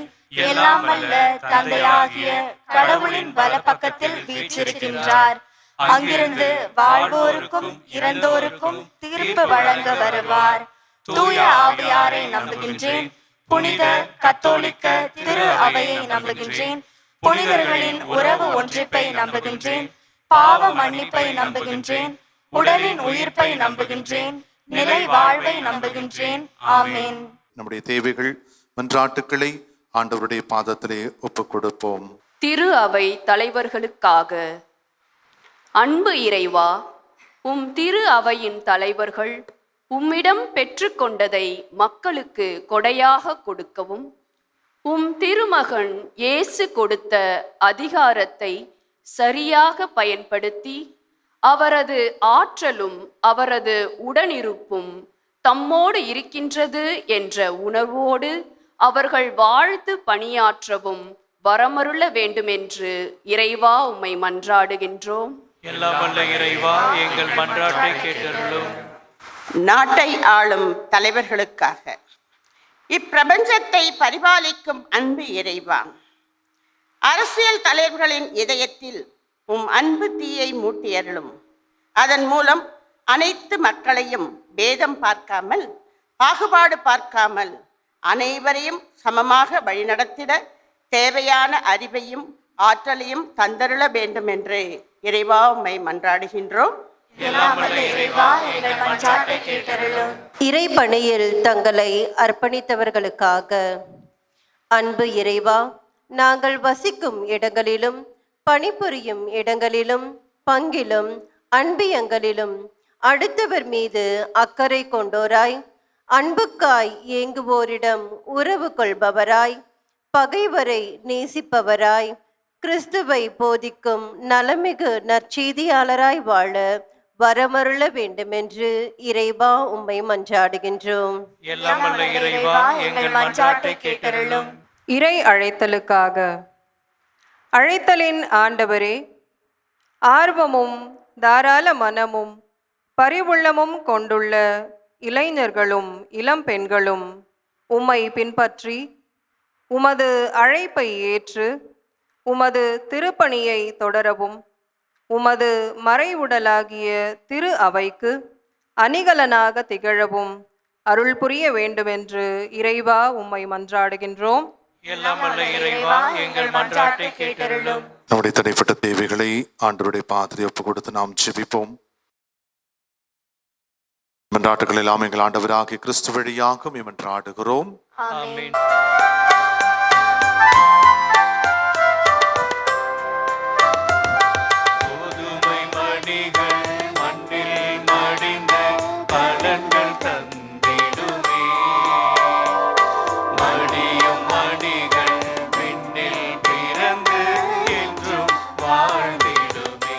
எல்லாம் வல்ல தந்தையாகிய கடவுளின் வலப்பக்கத்தில் வீற்றிருக்கின்றார். அங்கிருந்து வாழ்வோருக்கும் இறந்தோருக்கும் தீர்ப்பு வழங்க வருவார். தூய ஆவியாரை நம்புகின்றேன். புனித கத்தோலிக்க திரு அவையை நம்புகின்றேன். புனிதர்களின் உறவு ஒன்றிப்பை நம்புகின்றேன். பாவ மன்னிப்பை நம்புகின்றேன். உடலின் உயிர்ப்பை நம்புகின்றேன். நிலை வாழ்வை நம்புகின்றேன். ஆமேன். நம்முடைய தேவைகள், மன்றாட்டுக்களை ஆண்டவருடைய பாதத்திலே ஒப்புக் கொடுப்போம். திரு அவை தலைவர்களுக்காக. அன்பு இறைவா, திரு அவையின் தலைவர்கள் உம்மிடம் பெற்றுக்கொண்டதை மக்களுக்கு கொடையாக கொடுக்கவும், திருமகன் இயேசு கொடுத்த அதிகாரத்தை சரியாக பயன்படுத்தி அவரது ஆற்றலும் அவரது உடனிருப்பும் தம்மோடு இருக்கின்றது என்ற உணர்வோடு அவர்கள் வாழ்த்து பணியாற்றவும் வரமருள வேண்டுமென்று இறைவா உம்மை மன்றாடுகின்றோம். எல்லாம் வல்ல இறைவா, எங்கள் மன்றாட்டை கேட்டருளும். நாட்டை ஆளும் தலைவர்களுக்காக, இப்பிரபஞ்சத்தை பரிபாலிக்கும் அன்பு இறைவா, அரசியல் தலைவர்களின் இதயத்தில் உம் அன்பு தீயை மூட்டியருளும். அதன் மூலம் அனைத்து மக்களையும் பேதம் பார்க்காமல், பாகுபாடு பார்க்காமல் அனைவரையும் சமமாக வழிநடத்திட தேவையான அறிவையும் ஆற்றலையும் தந்தருள வேண்டும் என்று இறைவா உம்மை மன்றாடுகின்றோம். இறைபணியில் தங்களை அர்ப்பணித்தவர்களுக்காக, அன்பு இறைவா, நாங்கள் வசிக்கும் இடங்களிலும் பணிபுரியும் இடங்களிலும் பங்கிலும் அன்பியங்களிலும் அடுத்தவர் மீது அக்கறை கொண்டோராய், அன்புக்காய் ஏங்குவோரிடம் உறவு கொள்பவராய், பகைவரை நேசிப்பவராய், கிறிஸ்துவை போதிக்கும் நலமிகு நற்செய்தியாளராய் வாழ வரமருள வேண்டுமென்று இறைவா உம்மை மன்றாடுகின்றோம். எல்லாம் வல்ல இறைவா, எங்கள் மன்றாட்டை கேட்டருளும். இறை அழைத்தலுக்காக, அழைத்தலின் ஆண்டவரே, ஆர்வமும் தாராள மனமும் பரிவுள்ளமும் கொண்டுள்ள இளைஞர்களும் இளம் பெண்களும் உம்மை பின்பற்றி உமது அழைப்பை ஏற்று உமது திருப்பணியை தொடரவும், உமது மறைவுடலாகிய திரு அவைக்கு அணிகலனாக திகழவும் அருள் புரிய வேண்டுமென்று இறைவா உம்மை மன்றாடுகின்றோம். எல்லாம் வல்ல இறைவா, எங்கள் மன்றாட்டை கேட்டருளும். நம்முடைய தனிப்பட்ட தேவைகளை ஆண்டவருடைய பாதத்தில் ஒப்பு கொடுத்து நாம் ஜெபிப்போம். மன்றாட்டுகள் எல்லாம் எங்கள் ஆண்டவராகிய கிறிஸ்து வழியாக மன்றாடுகிறோம். ஆமென். வாழ்ந்திடுமே.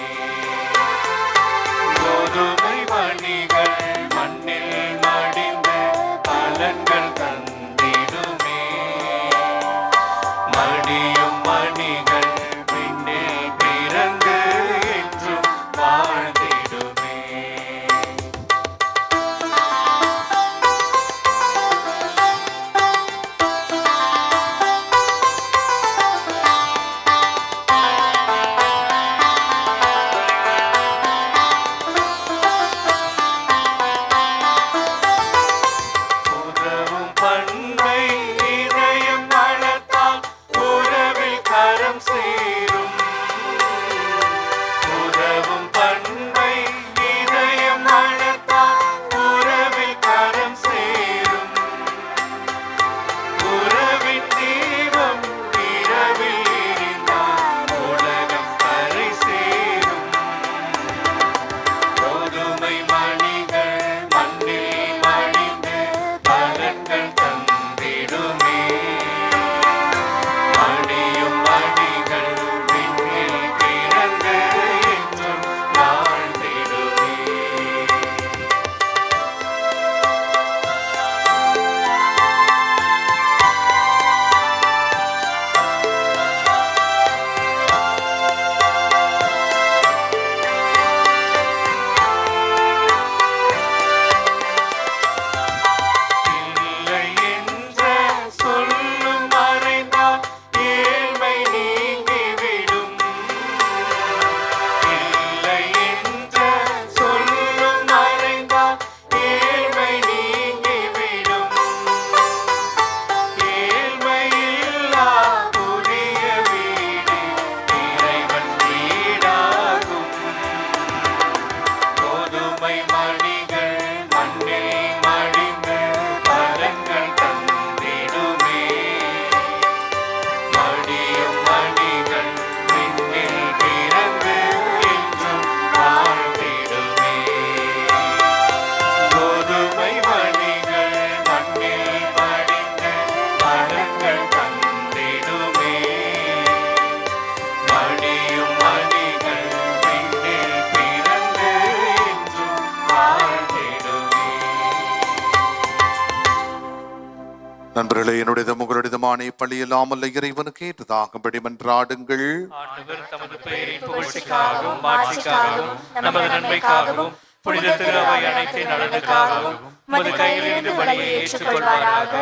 நண்பர்களே, என்னுடையதும் உங்களுடையதுமான இப்பள்ளியில்லாமல் இறைவனுக்கு ஏற்றதாகும்படி மன்றாடுங்கள். ஆண்டவர் தமது பெயரின் புகழ்ச்சிக்காகவும் மாட்சிக்காகவும் நமது நன்மைக்காகவும் புனித திரு அவை அனைத்தின் நலனுக்காகவும் உமது கையிலிருந்து பலியை ஏற்றுக்கொள்வாராக.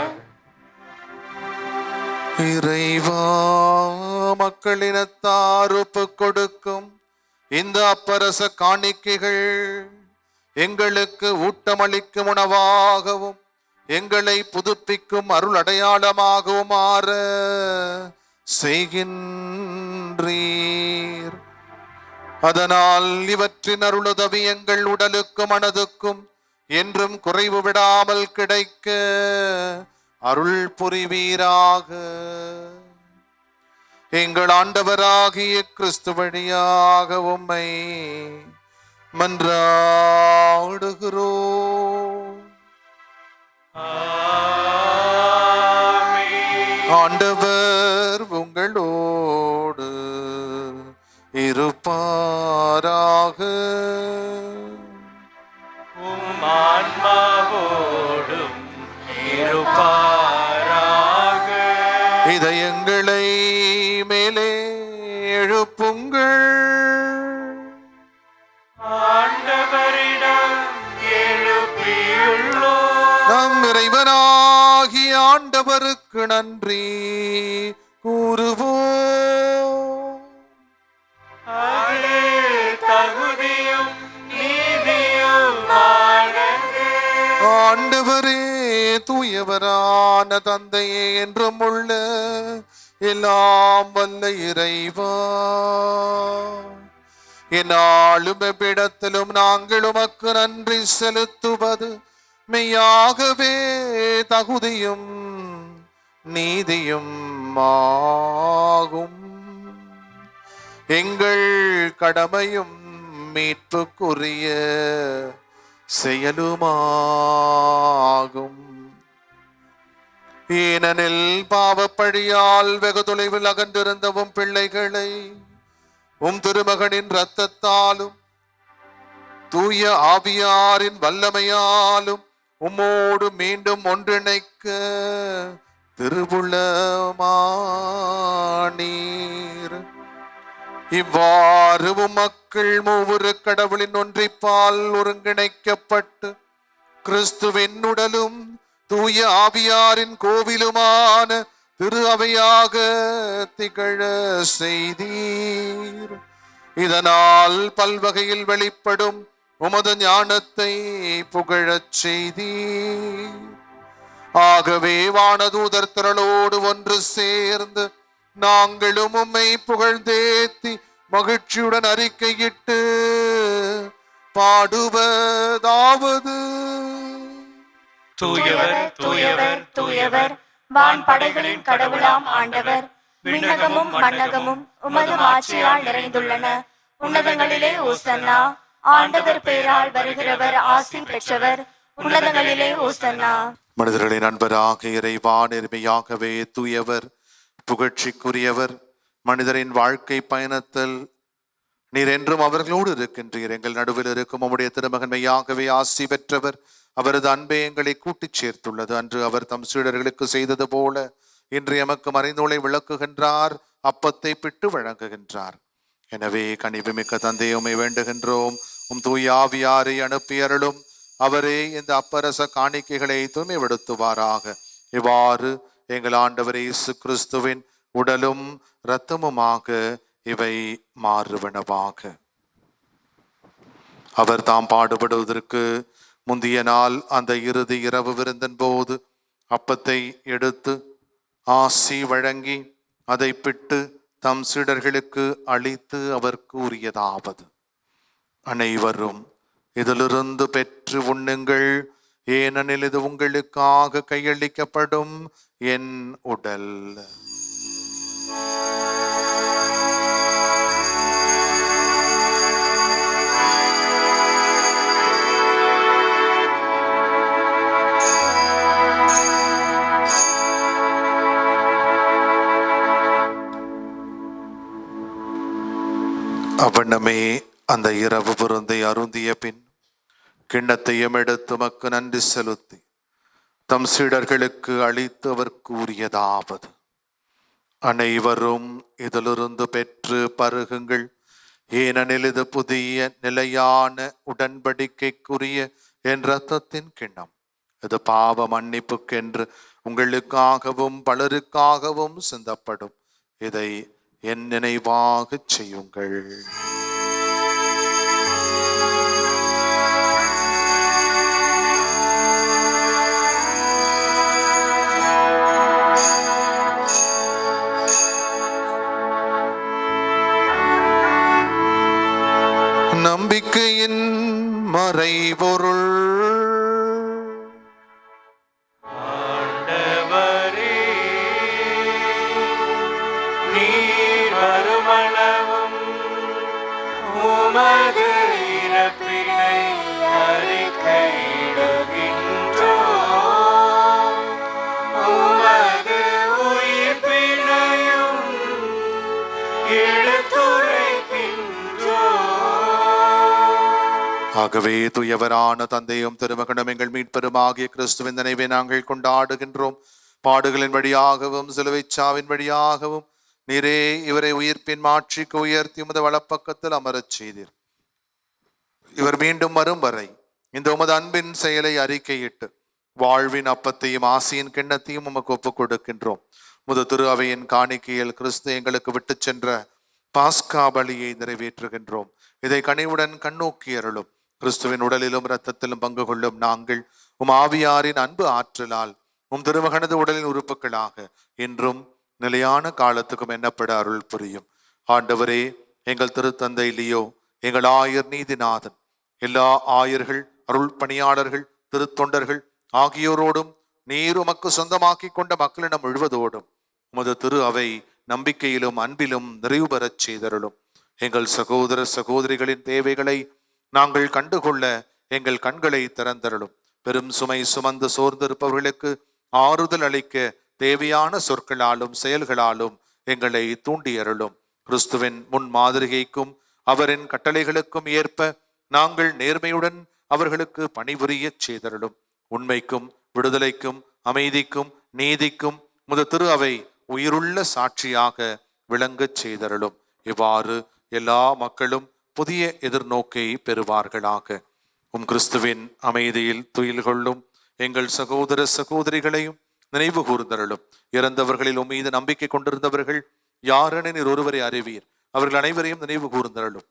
இறைவா, மக்களினத்தார் ஒப்புக் கொடுக்கும் இந்த அப்பரச காணிக்கைகள் எங்களுக்கு ஊட்டமளிக்கும் உணவாகவும் எங்களை புதுப்பிக்கும் அருள் அடையாளமாகவும் மாற செய்கின்றீர். அதனால் இவற்றின் அருளுதவி எங்கள் உடலுக்கும் மனதுக்கும் என்றும் குறைவு விடாமல் கிடைக்க அருள் புரிவீராக. எங்கள் ஆண்டவராகிய கிறிஸ்து வழியாக உம்மை மன்றாடுகிறோம். ஆண்டவர் உங்களோடு இருப்பாராக. உம் ஆன்மாவோடும் இருப்பாராக. இதயங்களை மேலே எழுப்புங்கள். ஆண்டவரிடம் எழுப்பியுள்ளோம். நம் இறைவனாகிய ஆண்டவருக்கு நன்றி கூறுவோம். அது தகுதியும் நீதியுமானது. ஆண்டவரே, தூயவரான தந்தையே, என்றும் உள்ள எல்லாம் வல்ல இறைவா, என்னாலும் எவ்விடத்திலும் நாங்கள் உமக்கு நன்றி செலுத்துவது மெய்யாகவே தகுதியும் நீதியும் ஆகும். எங்கள் கடமையும் மீட்புக்குரிய செயலுமாகும். ஏனெனில் பாவப்பழியால் வெகு தொலைவில் அகன்றிருந்தவும் பிள்ளைகளை உம் திருமகனின் இரத்தத்தாலும் தூய ஆவியாரின் வல்லமையாலும் உம்மோடு மீண்டும் ஒன்றிணைக்க திருவுளமானீர். இவ்வாறு மக்கள் மூவரு கடவுளின் ஒன்றிப்பால் ஒருங்கிணைக்கப்பட்டு கிறிஸ்துவின் உடலும் தூய ஆவியாரின் கோவிலுமான திரு அவையாக திகழ செய்தீர். இதனால் பல்வகையில் வெளிப்படும் உமது ஞானத்தை புகழச் செய்தீர். ஆகவே வானதூதர் திரளோடு ஒன்று சேர்ந்து நாங்களும் உம்மை புகழ்ந்தேத்தி மகிழ்ச்சியுடன் அறிக்கையிட்டு பாடுவதாவது: தூயவர் தூயவர் தூயவர், வான் படைகளின் கடவுளாம் ஆண்டவர். விண்ணகமும் மண்ணகமும் உமது மாட்சியால் நிறைந்துள்ளன. உன்னதங்களிலே ஓசன்னா. ஆண்டவர் பெயரால் வருகிறவர் ஆசி பெற்றவர். உன்னதங்களிலே ஓசன்னா. மனிதர்களின் நண்பராக இறைவா, நேர்மையாகவே தூயவர், புகழ்ச்சிக்குரியவர். மனிதரின் வாழ்க்கை பயணத்தில் நீர் என்றும் அவர்களோடு இருக்கின்றீர். எங்கள் நடுவில் இருக்கும் உம்முடைய திருமகன் மெய்யாகவே ஆசி பெற்றவர். அவரது அன்பை எங்களை கூட்டிச் சேர்த்துள்ளது. அன்று அவர் தம் சீடர்களுக்கு செய்தது போல இன்று எமக்கு மறைநூலை விளக்குகின்றார், அப்பத்தை பிட்டு வழங்குகின்றார். எனவே கனிவுமிக்க தந்தையுமை வேண்டுகின்றோம், உம் தூய ஆவியாரை அனுப்பியருளும். அவரே இந்த அப்பரச காணிக்கைகளை தூய்மைப்படுத்துவாராக. இவ்வாறு எங்கள் ஆண்டவர் இயேசு கிறிஸ்துவின் உடலும் இரத்தமுமாக இவை மாறுவனவாக. அவர் தாம் பாடுபடுவதற்கு முந்திய நாள் அந்த இறுதி இரவு விருந்தின் போது அப்பத்தை எடுத்து ஆசி வழங்கி அதை பிட்டு தம் சீடர்களுக்கு அளித்து அவர் கூறியதாவது: அனைவரும் இதிலிருந்து பெற்று உண்ணுங்கள், ஏனெனில் இது உங்களுக்காக கையளிக்கப்படும் என் உடல். அவ்வண்ணமே அந்த இரவு விருந்தை அருந்திய பின் கிண்ணத்தையும் எடுத்து உமக்கு நன்றி செலுத்தி தம் சீடர்களுக்கு அளித்து அவர் கூறியதாவது: அனைவரும் இதிலிருந்து பெற்று பருகுங்கள், ஏனெனில் இது புதிய நிலையான உடன்படிக்கைக்குரிய என் இரத்தத்தின் கிண்ணம். இது பாவ மன்னிப்புக்கென்று உங்களுக்காகவும் பலருக்காகவும் சிந்தப்படும். இதை என் நினைவாக செய்யுங்கள். நம்பிக்கையின் மறைபொருள். ஆண்டவரே, நீர் வருமளவும் உமது இறப்பினை அறிக்கையிடுகின்றோம், உமது உயிர்ப்பினையும் எடுத்துரைக்கின்றோம். ஆகவே துயவரான தந்தையும் திருமகனும் எங்கள் மீட்பெருமாகிய கிறிஸ்துவின் நினைவை நாங்கள் கொண்டாடுகின்றோம். பாடுகளின் வழியாகவும் சிலுவைச் சாவின் வழியாகவும் நீரே இவரை உயிர்ப்பின் மாட்சிக்கு உயர்த்தி உமது வலப்பக்கத்தில் அமரச் செய்தீர். இவர் மீண்டும் வரும் வரை இந்த உமது அன்பின் செயலை அறிக்கையிட்டு வாழ்வின் அப்பத்தையும் ஆசியின் கிண்ணத்தையும் உமக்கு ஒப்புக் கொடுக்கின்றோம். முது திரு அவையின் காணிக்கையில் கிறிஸ்து எங்களுக்கு விட்டு சென்ற பாஸ்கா பலியை நிறைவேற்றுகின்றோம். இதை கனிவுடன் கண்ணோக்கி அருளும். கிறிஸ்துவின் உடலிலும் இரத்தத்திலும் பங்கு கொள்ளும் நாங்கள் உம் ஆவியாரின் அன்பு ஆற்றலால் உம் திருமகனது உடலின் உறுப்புகளாக இன்றும் நிலையான காலத்துக்கும் எண்ணப்பட அருள் புரியும். ஆண்டவரே, எங்கள் திருத்தந்தை லியோ, எங்கள் ஆயர் நீதிநாதன், எல்லா ஆயர்கள், அருள் பணியாளர்கள், திருத்தொண்டர்கள் ஆகியோரோடும் நீர் உமக்கு சொந்தமாக்கி கொண்ட மக்களிடம் முழுவதோடும் உமது திரு அவை நம்பிக்கையிலும் அன்பிலும் நிறைவு பெறச் செய்தருளும். எங்கள் சகோதர சகோதரிகளின் தேவைகளை நாங்கள் கண்டுகொள்ள எங்கள் கண்களை திறந்தருளும். பெரும் சுமை சுமந்து சோர்ந்திருப்பவர்களுக்கு ஆறுதல் அளிக்க தேவையான சொற்களாலும் செயல்களாலும் எங்களை தூண்டியருளும். கிறிஸ்துவின் முன் மாதிரிகைக்கும் அவரின் கட்டளைகளுக்கும் ஏற்ப நாங்கள் நேர்மையுடன் அவர்களுக்கு பணிபுரிய செய்தருளும். உண்மைக்கும் விடுதலைக்கும் அமைதிக்கும் நீதிக்கும் முத திரு அவை உயிருள்ள சாட்சியாக விளங்கச் செய்தருளும். இவ்வாறு எல்லா மக்களும் புதிய எதிர்நோக்கை பெறுவார்களாக. கிறிஸ்துவின் அமைதியில் துயில் கொள்ளும் எங்கள் சகோதர சகோதரிகளையும் நினைவு கூர்ந்தருளும். இறந்தவர்களில் மீது நம்பிக்கை கொண்டிருந்தவர்கள் யாரென நீர் ஒருவரை அறிவீர். அவர்கள் அனைவரையும் நினைவு கூர்ந்தருளும்.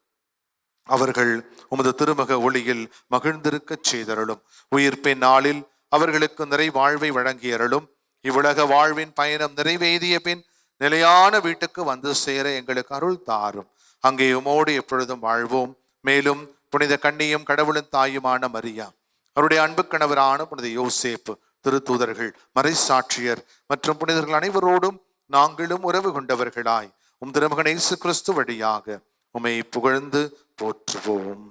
அவர்கள் உமது திருமக ஒளியில் மகிழ்ந்திருக்க செய்தருளும். உயிர்ப்பின் நாளில் அவர்களுக்கு நிறைவாழ்வை வழங்கியருளும். இவ்வுலக வாழ்வின் பயணம் நிறைவேறிய பின் நிலையான வீட்டுக்கு வந்து சேர எங்களுக்கு அருள் தாரும். அங்கே உமோடு எப்பொழுதும் வாழ்வோம். மேலும் புனித கன்னியும் கடவுளின் தாயுமான மரியா, அவருடைய அன்பு கணவரான புனித யோசேப்பு, திருத்தூதர்கள், மறைசாட்சியர் மற்றும் புனிதர்கள் அனைவரோடும் நாங்களும் உறவு கொண்டவர்களாய் உம் திருமகன் இயேசு கிறிஸ்து வழியாக உம்மை புகழ்ந்து போற்றுவோம்.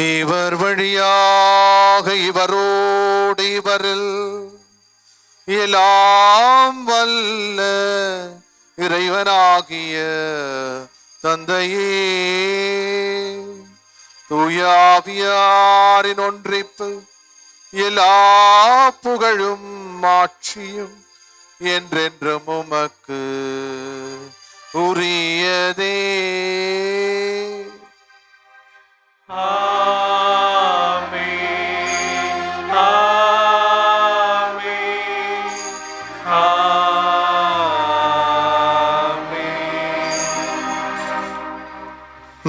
இவர் வழியாக இவரோடு இவரில் எல்லாம் வல்ல இறைவனாகிய தந்தையே, தூயாவியாரின் ஒன்றிப்பு எல்லா புகழும் மாட்சியும் என்றென்றும் உமக்கு உரியதே.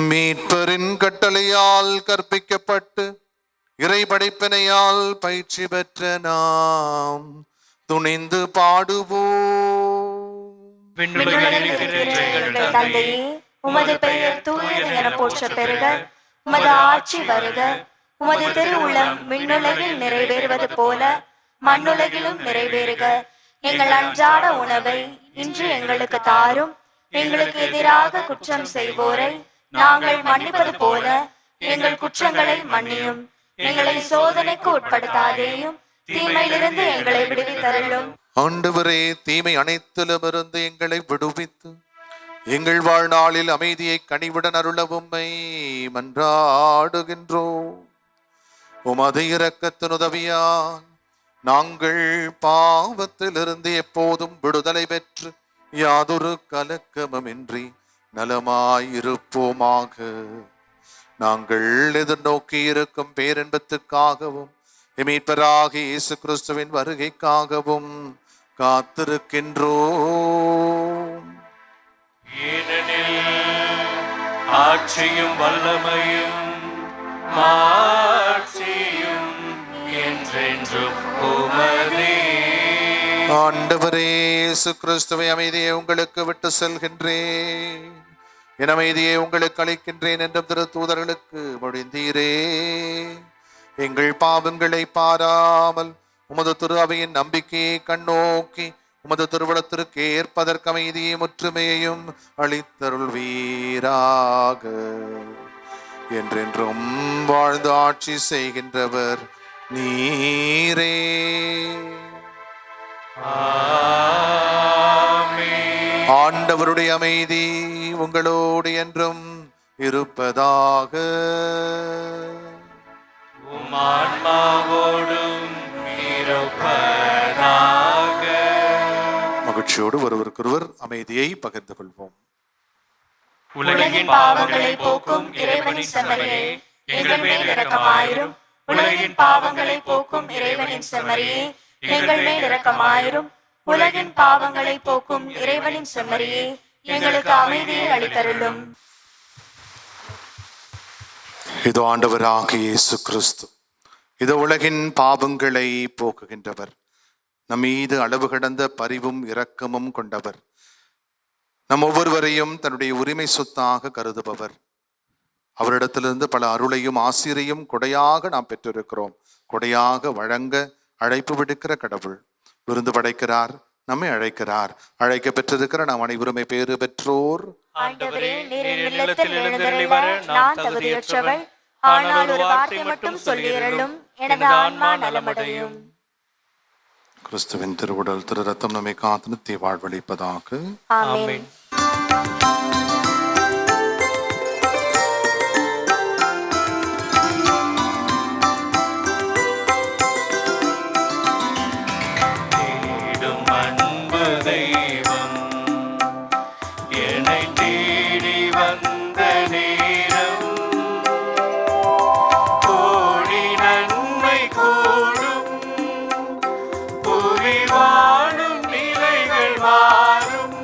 மீட்பரின் கட்டளையால் கற்பிக்கப்பட்டு இறை படைப்பினையால் பயிற்சி பெற்ற நாம் துணிந்து பாடுவோம். தந்தையே, உமது பெயர் தூயது என போற்ற பெறுக. உமது ஆட்சி வருக. உமது திருவுளம் விண்ணுலகில் நிறைவேறுவது போல மண்ணுலகிலும் நிறைவேறுக. எங்கள் அன்றாட உணவை இன்று எங்களுக்கு தாரும். எங்களுக்கு எதிராக குற்றம் செய்வோரை நாங்கள் மன்னிப்பது போல எங்கள் குற்றங்களை மன்னியும். எங்களை சோதனைக்கு உட்படுத்தாதேயும், தீமையிலிருந்து எங்களை விடுவித்தருளும். ஆண்டவரே, தீமை அனைத்திலுமிருந்து எங்களை விடுவித்து எங்கள் வாழ்நாளில் அமைதியை கனிவுடன் அருளவும்மை மன்றாடுகின்றோம். உமது இரக்கத்தின் உதவியால் நாங்கள் பாவத்திலிருந்து எப்போதும் விடுதலை பெற்று யாதொரு கலக்கமுமின்றி நலமாயிருப்போமாக. நாங்கள் எதிர்நோக்கி இருக்கும் பேரின்பத்துக்காகவும் மீட்பராகிய இயேசு கிறிஸ்துவின் வருகைக்காகவும் காத்திருக்கின்றோம். ஏனெனில் ஆட்சியும் வல்லமையும் மாட்சியும் என்றென்றும் உமதே. ஆண்டவரே இயேசு கிறிஸ்துவை அமைதியை உங்களுக்கு விட்டு செல்கின்றேன், என் அமைதியை உங்களுக்கு அளிக்கின்றேன் என்றும் திருத்தூதர்களுக்கு மொழிந்தீரே. எங்கள் பாவங்களை பாராமல் உமது திரு அவையின் நம்பிக்கையை கண்ணோக்கி உமது திருவிழத்திற்கு ஏற்பதற்கு அமைதியை முற்றுமையையும் அளித்தருள்வீராக. என்றென்றும் வாழ்ந்து ஆட்சி செய்கின்றவர் நீரே. ஆண்டவருடைய அமைதி உங்களோடு என்றும் இருப்பதாக. உம் ஆன்மாவோடும் இருப்பதாக. மகிழ்ச்சியோடு ஒருவருக்கொருவர் அமைதியை பகிர்ந்து கொள்வோம். உலகின் பாவங்களை போக்கும் இறைவனின் செம்மறியே, எங்கள் மேல் இரக்கமாயிரும். உலகின் பாவங்களை போக்கும் இறைவனின் செம்மறியே, எங்கள் மேல் இரக்கமாயிரும். உலகின் பாவங்களை போக்கும் இறைவனின் செம்மறியே, எங்களுக்கு அமைதியை அளித்தருளும். இது ஆண்டவராகிய இயேசு கிறிஸ்து, இது உலகின் பாவங்களை போக்குகின்றவர். நம் மீது அளவு கடந்த பரிவும் இரக்கமும் கொண்டவர். நம் ஒவ்வொருவரையும் தன்னுடைய உரிமை சொத்தாக கருதுபவர். அவரிடத்திலிருந்து பல அருளையும் ஆசிரியையும் கொடையாக நாம் பெற்றிருக்கிறோம். கொடையாக வழங்க அழைப்பு விடுக்கிற கடவுள் விருந்து படைக்கிறார், நம்மை அழைக்கிறார். அழைக்க பெற்றிருக்கிற நாம் அனைவருமே பேறு பெற்றோர். ஆண்டவரே, நீர் என் இல்லத்தில் எழுந்தருளி வர நான் தகுதியற்றவள். ஆனால் ஒரு வார்த்தை மட்டும் சொல்லியருளும், எனது ஆன்மா நலமடையும். கிறிஸ்துவின் திருவுடல் திரு ரத்தம் நம்மை காத்து நித்திய வாழ்வளிப்பதாக. ஆமென். தேடும் அன்பு தெய்வம் என்னை தேடி வந்த நேரம், கோடி நன்மை கூடும் புவி வாழும் நிலைகள் மாறும்,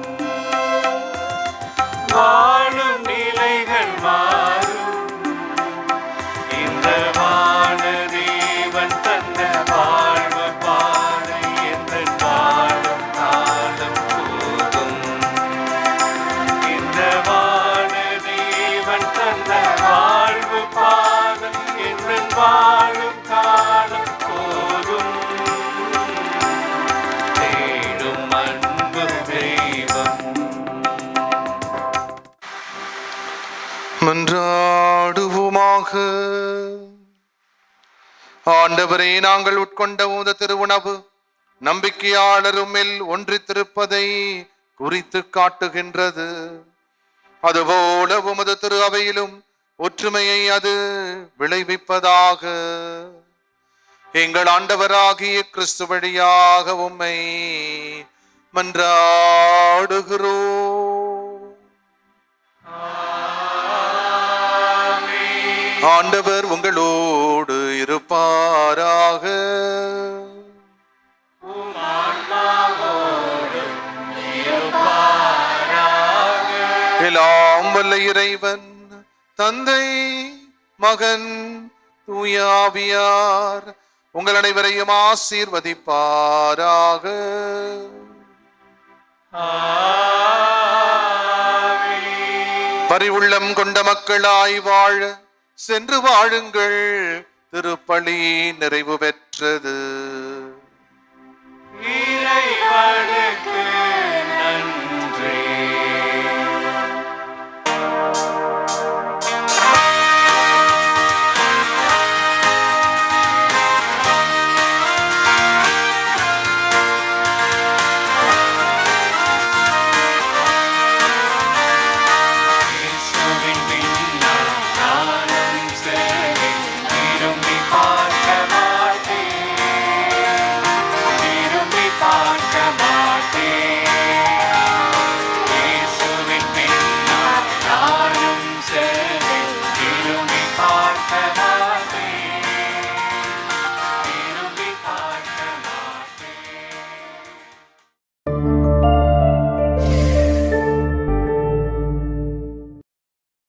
வாழும் நிலைகள் மாறும். இந்த வானதேவன் தந்த வாழ்வு பாதை எந்த வாழும் காலம் போதும். இந்த வானதேவன் தந்த வாழ்வு பாதை எந்த வாழும் காலம் போதும். தேடும் அன்பு தெய்வம். மன்றாடுவோமாக. ஆண்டவரே, நாங்கள் உட்கொண்ட உமது திருவுணவு நம்பிக்கையாளரும் மேல் ஒன்றித்திருப்பதை குறித்து காட்டுகின்றது. அதுபோல உமது திரு அவையிலும் ஒற்றுமையை அது விளைவிப்பதாக. எங்கள் ஆண்டவராகிய கிறிஸ்து வழியாக உம்மை மன்றாடுகிறோம். ஆண்டவர் உங்களோடு இருப்பாராக. எல்லாம் வல்ல இறைவன் தந்தை, மகன், தூய ஆவியார் உங்கள் அனைவரையும் ஆசீர்வதிப்பாராக. பரிவுள்ளம் கொண்ட மக்களாய் வாழ சென்று வாழுங்கள். திருப்பலி நிறைவு பெற்றது.